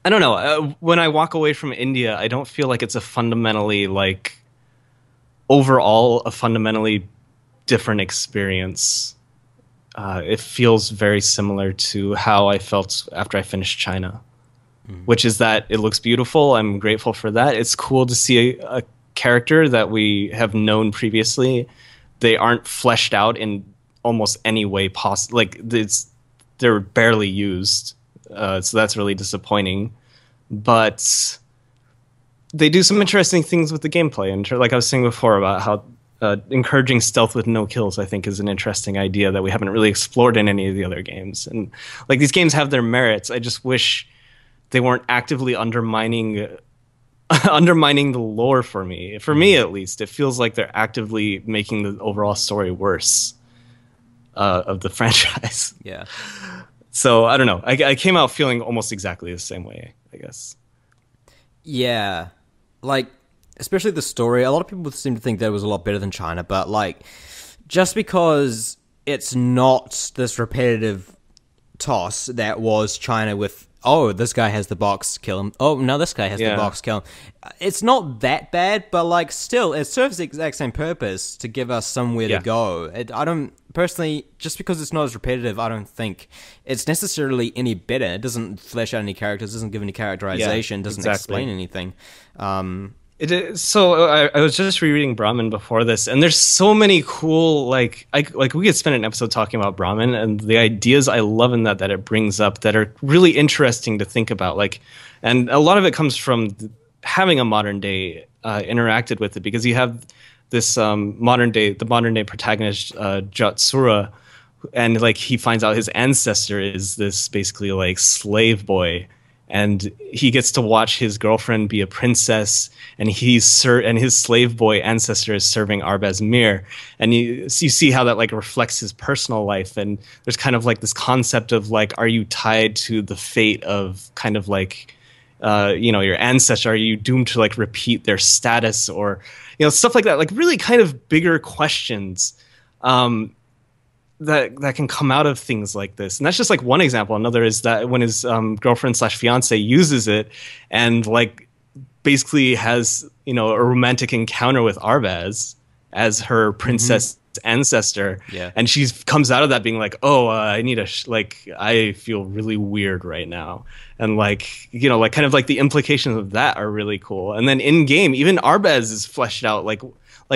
I don't know. When I walk away from India, I don't feel like it's a fundamentally like overall a fundamentally different experience. It feels very similar to how I felt after I finished China, which is that it looks beautiful. I'm grateful for that. It's cool to see a character that we have known previously. They aren't fleshed out in almost any way possible. Like they're barely used, so that's really disappointing. But they do some interesting things with the gameplay, and like I was saying before about how encouraging stealth with no kills, I think, is an interesting idea that we haven't really explored in any of the other games. And like these games have their merits. I just wish they weren't actively undermining the lore for me. For me, at least, it feels like they're actively making the overall story worse of the franchise. Yeah. So I don't know. I came out feeling almost exactly the same way, I guess. Yeah. Like, especially the story. A lot of people seem to think that it was a lot better than China, but like, just because it's not this repetitive toss that was China with, oh, this guy has the box, kill him. Oh, no, this guy has the box, kill him. It's not that bad, but like, still, it serves the exact same purpose to give us somewhere to go. I don't, personally, just because it's not as repetitive, I don't think it's necessarily any better. It doesn't flesh out any characters, doesn't give any characterization, doesn't explain anything. So I was just rereading Brahmin before this, and there's so many cool like we could spend an episode talking about Brahmin and the ideas I love in that it brings up that are really interesting to think about. Like, and a lot of it comes from having a modern day interacted with it, because you have this modern day protagonist Jatsura, and like he finds out his ancestor is this basically like slave boy. And he gets to watch his girlfriend be a princess, and and his slave boy ancestor is serving Arbaz Mir, and you see how that like reflects his personal life. And there's kind of like this concept of like, are you tied to the fate of kind of like your ancestor? Are you doomed to like repeat their status, or stuff like that? Like really kind of bigger questions. That can come out of things like this. And that's just like one example. Another is that when his girlfriend / fiance uses it and like basically has a romantic encounter with Arbaz as her princess ancestor, and she comes out of that being like, oh, I need I feel really weird right now, and like kind of like the implications of that are really cool. And then in game, even Arbaz is fleshed out like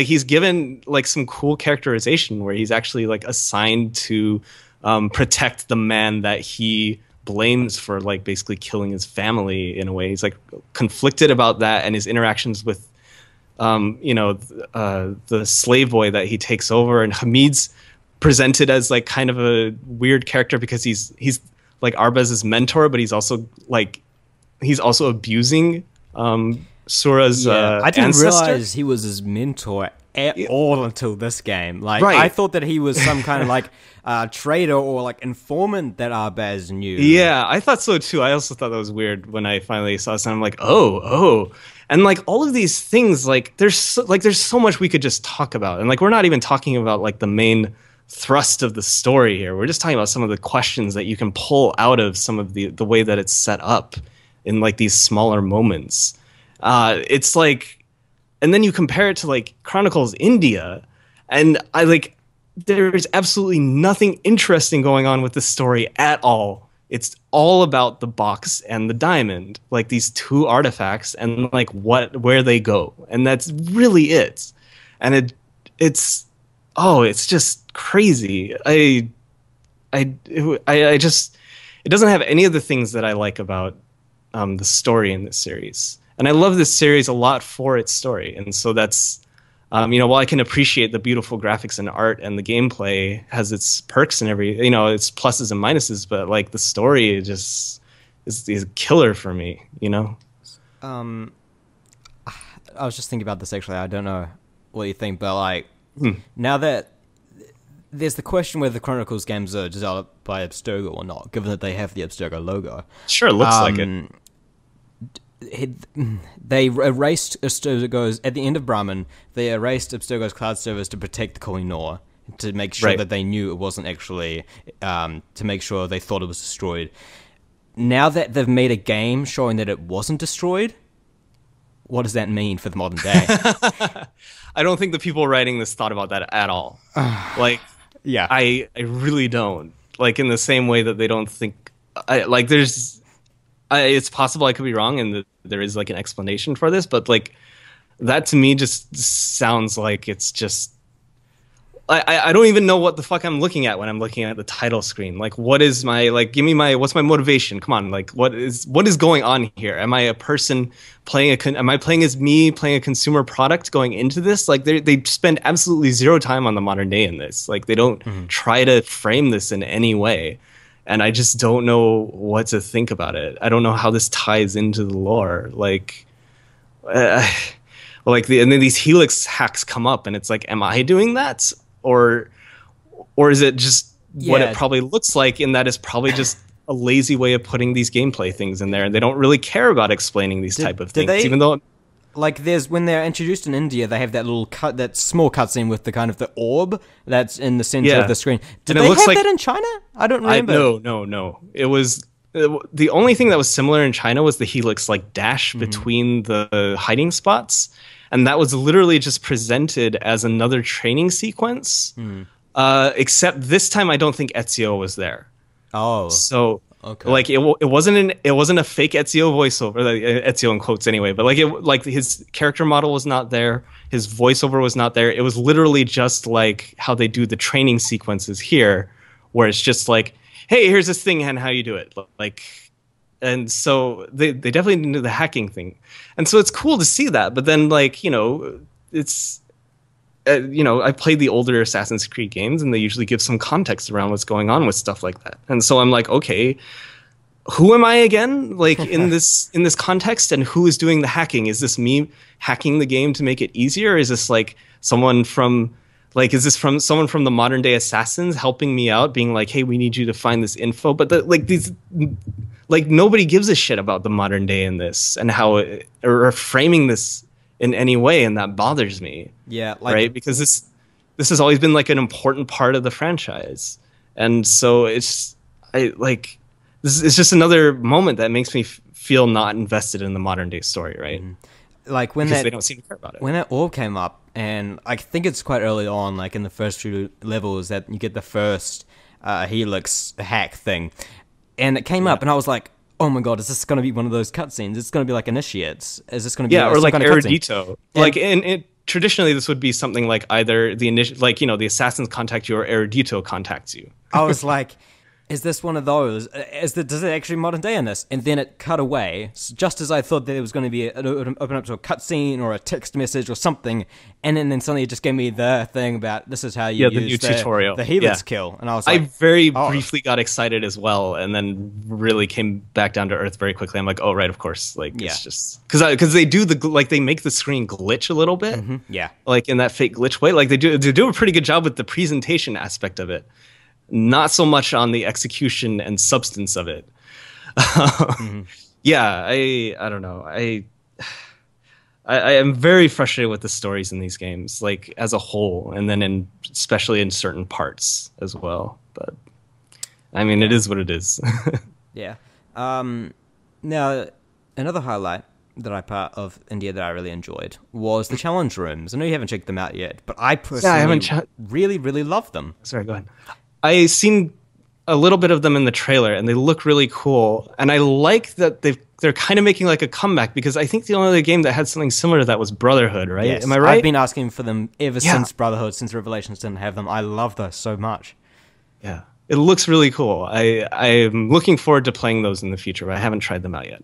he's given like some cool characterization where he's actually like assigned to protect the man that he blames for like basically killing his family in a way. He's like conflicted about that, and his interactions with the slave boy that he takes over. And Hamid's presented as like kind of a weird character because he's like Arbaz's mentor, but he's also abusing Sura's I didn't ancestor. realize he was his mentor at all until this game. Like, I thought that he was some kind of like traitor or like informant that Arbaz knew. Yeah, I thought so too. I also thought that was weird when I finally saw this, and I'm like, oh. And like all of these things, like there's so much we could just talk about, and like we're not even talking about like the main thrust of the story here. We're just talking about some of the questions that you can pull out of some of the way that it's set up in like these smaller moments. It's like, and then you compare it to like Chronicles India, and there's absolutely nothing interesting going on with the story at all. It's all about the box and the diamond, like these two artifacts, and like where they go, and that's really it. And it's just crazy. It doesn't have any of the things that I like about the story in this series. And I love this series a lot for its story. And so that's, while I can appreciate the beautiful graphics and art and the gameplay has its perks and its pluses and minuses, but like the story just is a killer for me, I was just thinking about this actually. I don't know what you think, but like, now that there's the question whether the Chronicles games are developed by Abstergo or not, given that they have the Abstergo logo. Sure, it looks like it. They erased Abstergo's at the end of Brahmin. They erased Abstergo's cloud servers to protect the Kohinoor, to make sure that they knew it wasn't actually to make sure they thought it was destroyed. now that they've made a game showing that it wasn't destroyed, what does that mean for the modern day? I don't think the people writing this thought about that at all. Like, yeah, I really don't. Like, in the same way that they don't think, it's possible I could be wrong and that there is like an explanation for this, but like that to me just sounds like it's just, I don't even know what the fuck I'm looking at when I'm looking at the title screen. Like, what is my, like, what's my motivation? Come on, like, what is going on here? Am I a person am I playing as me playing a consumer product going into this? Like, they spend absolutely zero time on the modern day in this. Like, they don't try to frame this in any way. And I just don't know what to think about it. I don't know how this ties into the lore. Like, and then these Helix hacks come up and it's like, am I doing that? Or is it just what it probably looks like, in that it's probably just a lazy way of putting these gameplay things in there, and they don't really care about explaining these type of things, even though... Like, when they're introduced in India, they have that small cutscene with the kind of the orb that's in the center of the screen. Did they have that in China? I don't remember. No. It was... The only thing that was similar in China was the Helix, like, dash between the hiding spots. And that was literally just presented as another training sequence. Except this time, I don't think Ezio was there. Oh, so okay. Like it wasn't a fake Ezio voiceover, Ezio in quotes anyway. But like his character model was not there, his voiceover was not there. It was literally just like how they do the training sequences here, where it's just like, hey, here's this thing and how you do it, like. And so they definitely didn't do the hacking thing. And so it's cool to see that. But then, like, it's, I played the older Assassin's Creed games, and they usually give some context around what's going on with stuff like that. And so I'm like, okay, who am I again? Like, in this context, and who is doing the hacking? Is this me hacking the game to make it easier? Or is this like someone from... Like, is this from someone from the modern day Assassins helping me out, being like, hey, we need you to find this info? But nobody gives a shit about the modern day in this and how or framing this in any way, and that bothers me. Yeah, right, because this has always been like an important part of the franchise, and so this is just another moment that makes me feel not invested in the modern day story, right? Like because they don't seem to care about it. When that orb came up, and I think it's quite early on, like in the first few levels, that you get the first Helix hack thing. And it came up, and I was like, oh my god, is this going to be one of those cutscenes? It's going to be like Initiates. Is this going to be or like Erudito? Cutscene? Like, traditionally, this would be something like either the assassins contact you or Erudito contacts you. I was like, is this one of those? Does it actually modern day in this? And then it cut away, just as I thought that it was going to be open up to a cutscene or a text message or something, and then suddenly it just gave me the thing about this is how you use the new tutorial, the Helix kill, and I was like, I very briefly got excited as well, and then really came back down to earth very quickly. I'm like, oh right, of course, like it's just because they do they make the screen glitch a little bit, like in that fake glitch way. Like they do a pretty good job with the presentation aspect of it. Not so much on the execution and substance of it. Yeah, I don't know. I am very frustrated with the stories in these games, like as a whole, and then especially in certain parts as well. But I mean, it is what it is. Yeah. Now, another highlight that I part of India that I really enjoyed was the challenge rooms. I know you haven't checked them out yet, but I personally really, really love them. Sorry, go ahead. I've seen a little bit of them in the trailer, and they look really cool. And I like that they're kind of making like a comeback, because I think the only other game that had something similar to that was Brotherhood, right? Yes, am I right? I've been asking for them ever since Brotherhood, since Revelations didn't have them. I love those so much. Yeah, it looks really cool. I'm looking forward to playing those in the future, but I haven't tried them out yet.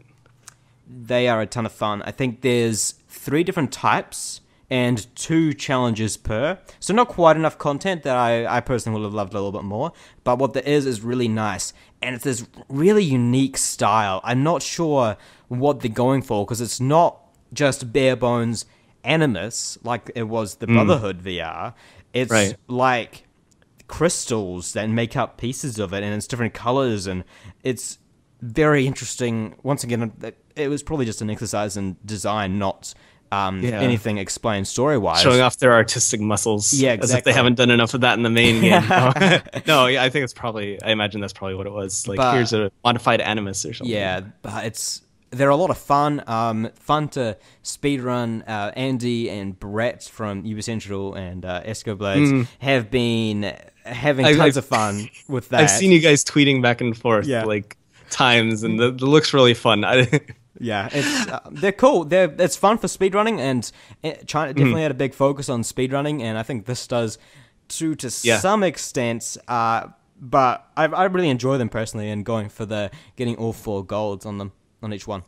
They are a ton of fun. I think there's 3 different types and 2 challenges per. So not quite enough content that I personally would have loved a little bit more. But what there is really nice. And it's this really unique style. I'm not sure what they're going for, because it's not just bare bones Animus like it was the Brotherhood VR. It's like crystals that make up pieces of it, and it's different colors, and it's very interesting. Once again, it was probably just an exercise in design, not anything explained story-wise. Showing off their artistic muscles. Yeah, exactly. As if they haven't done enough of that in the main game. No, yeah, I think I imagine that's probably what it was. Like, here's a modified Animus or something. Yeah, but they're a lot of fun. Fun to speedrun. Andy and Brett from Uber Central and Esco Blades have been having tons of fun with that. I've seen you guys tweeting back and forth like times, and it looks really fun. Yeah, they're cool. It's fun for speedrunning, and China definitely had a big focus on speedrunning, and I think this does too to some extent. But I really enjoy them personally, and going for getting all 4 golds on them. On each one.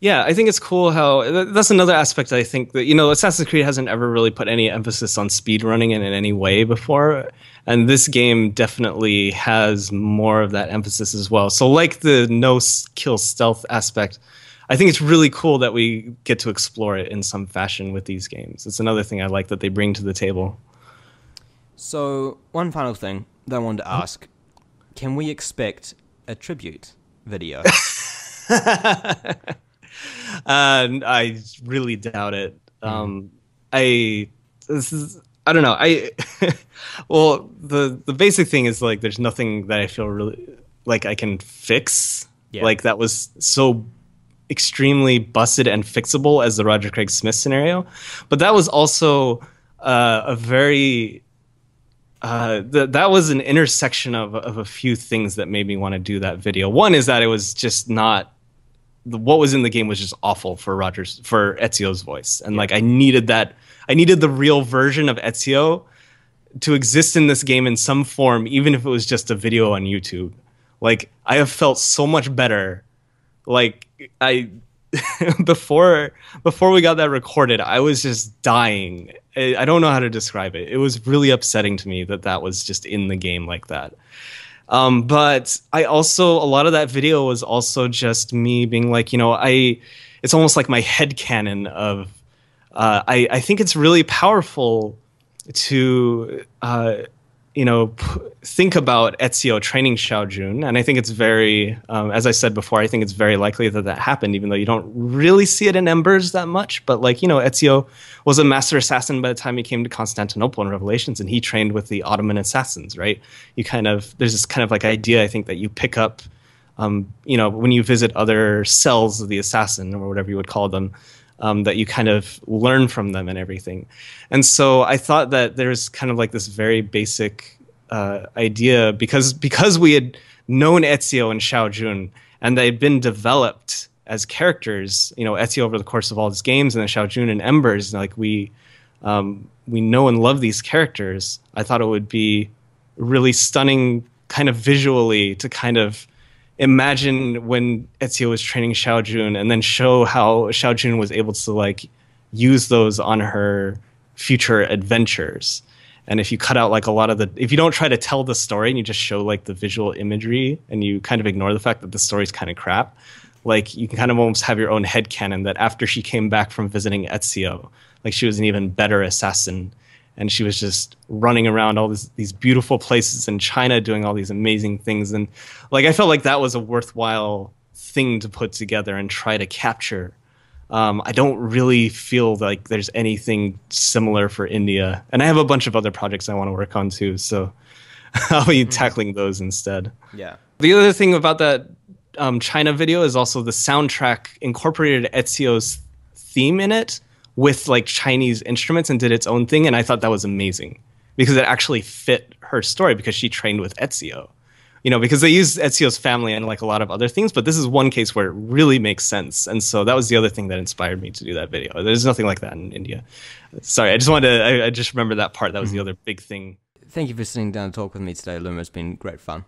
Yeah, I think it's cool how that's another aspect I think that, Assassin's Creed hasn't ever really put any emphasis on speedrunning in any way before, and this game definitely has more of that emphasis as well. So like the no-kill stealth aspect, I think it's really cool that we get to explore it in some fashion with these games. It's another thing I like that they bring to the table. So one final thing that I wanted to ask, can we expect a tribute video? I really doubt it. I don't know. Well, the basic thing is like there's nothing that I feel really like I can fix. Yeah. Like that was so extremely busted and fixable as the Roger Craig Smith scenario, but that was also a very that was an intersection of a few things that made me want to do that video. One is that it was just not what was in the game was just awful for Ezio's voice, and like I needed the real version of Ezio to exist in this game in some form, even if it was just a video on YouTube. Like I have felt so much better. Like I before we got that recorded, I was just dying. I don't know how to describe it. It was really upsetting to me that was just in the game like that. But I also, a lot of that video was also just me being like, it's almost like my headcanon of, I think it's really powerful to, think about Ezio training Xiao Jun. And I think it's very, as I said before, I think it's very likely that happened, even though you don't really see it in Embers that much. But Ezio was a master assassin by the time he came to Constantinople in Revelations, and he trained with the Ottoman assassins, right? There's this kind of like idea, I think, that you pick up, when you visit other cells of the assassin or whatever you would call them, that you kind of learn from them and everything. And so I thought that there's kind of like this very basic idea, because we had known Ezio and Xiao Jun, and they'd been developed as characters, Ezio over the course of all his games, and then Xiao Jun and Embers, like we know and love these characters. I thought it would be really stunning kind of visually to kind of imagine when Ezio was training Xiao Jun, and then show how Xiao Jun was able to like use those on her future adventures. And if you cut out like if you don't try to tell the story and you just show like the visual imagery and you kind of ignore the fact that the story's kind of crap, like you can kind of almost have your own headcanon that after she came back from visiting Ezio, like she was an even better assassin. And she was just running around all these beautiful places in China doing all these amazing things. And like I felt like that was a worthwhile thing to put together and try to capture. I don't really feel like there's anything similar for India. And I have a bunch of other projects I want to work on too. So I'll be tackling those instead. Yeah. The other thing about that China video is also the soundtrack incorporated Ezio's theme in it with like Chinese instruments and did its own thing. And I thought that was amazing because it actually fit her story because she trained with Ezio, because they use Ezio's family and like a lot of other things, but this is one case where it really makes sense. And so that was the other thing that inspired me to do that video. There's nothing like that in India. Sorry, I just remember that part. That was the other big thing. Thank you for sitting down and talk with me today, Loomer. It's been great fun.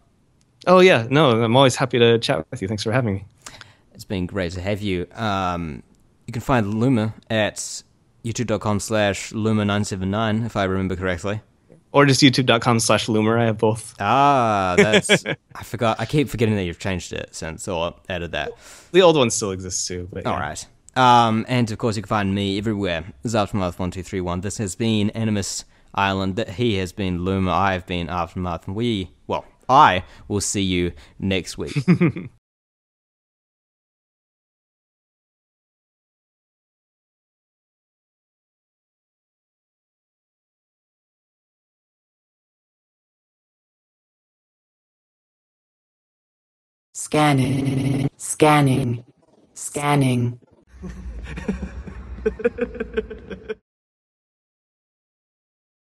Oh yeah, no, I'm always happy to chat with you. Thanks for having me. It's been great to have you. You can find Loomer at youtube.com/Loomer979, if I remember correctly. Or just youtube.com/Loomer. I have both. That's... I forgot. I keep forgetting that you've changed it since, or added that. The old one still exists too. But yeah. All right. And of course, you can find me everywhere. Aftermath1231. This has been Animus Island. He has been Loomer. I have been Aftermath. And I will see you next week. Scanning. Scanning. Scanning.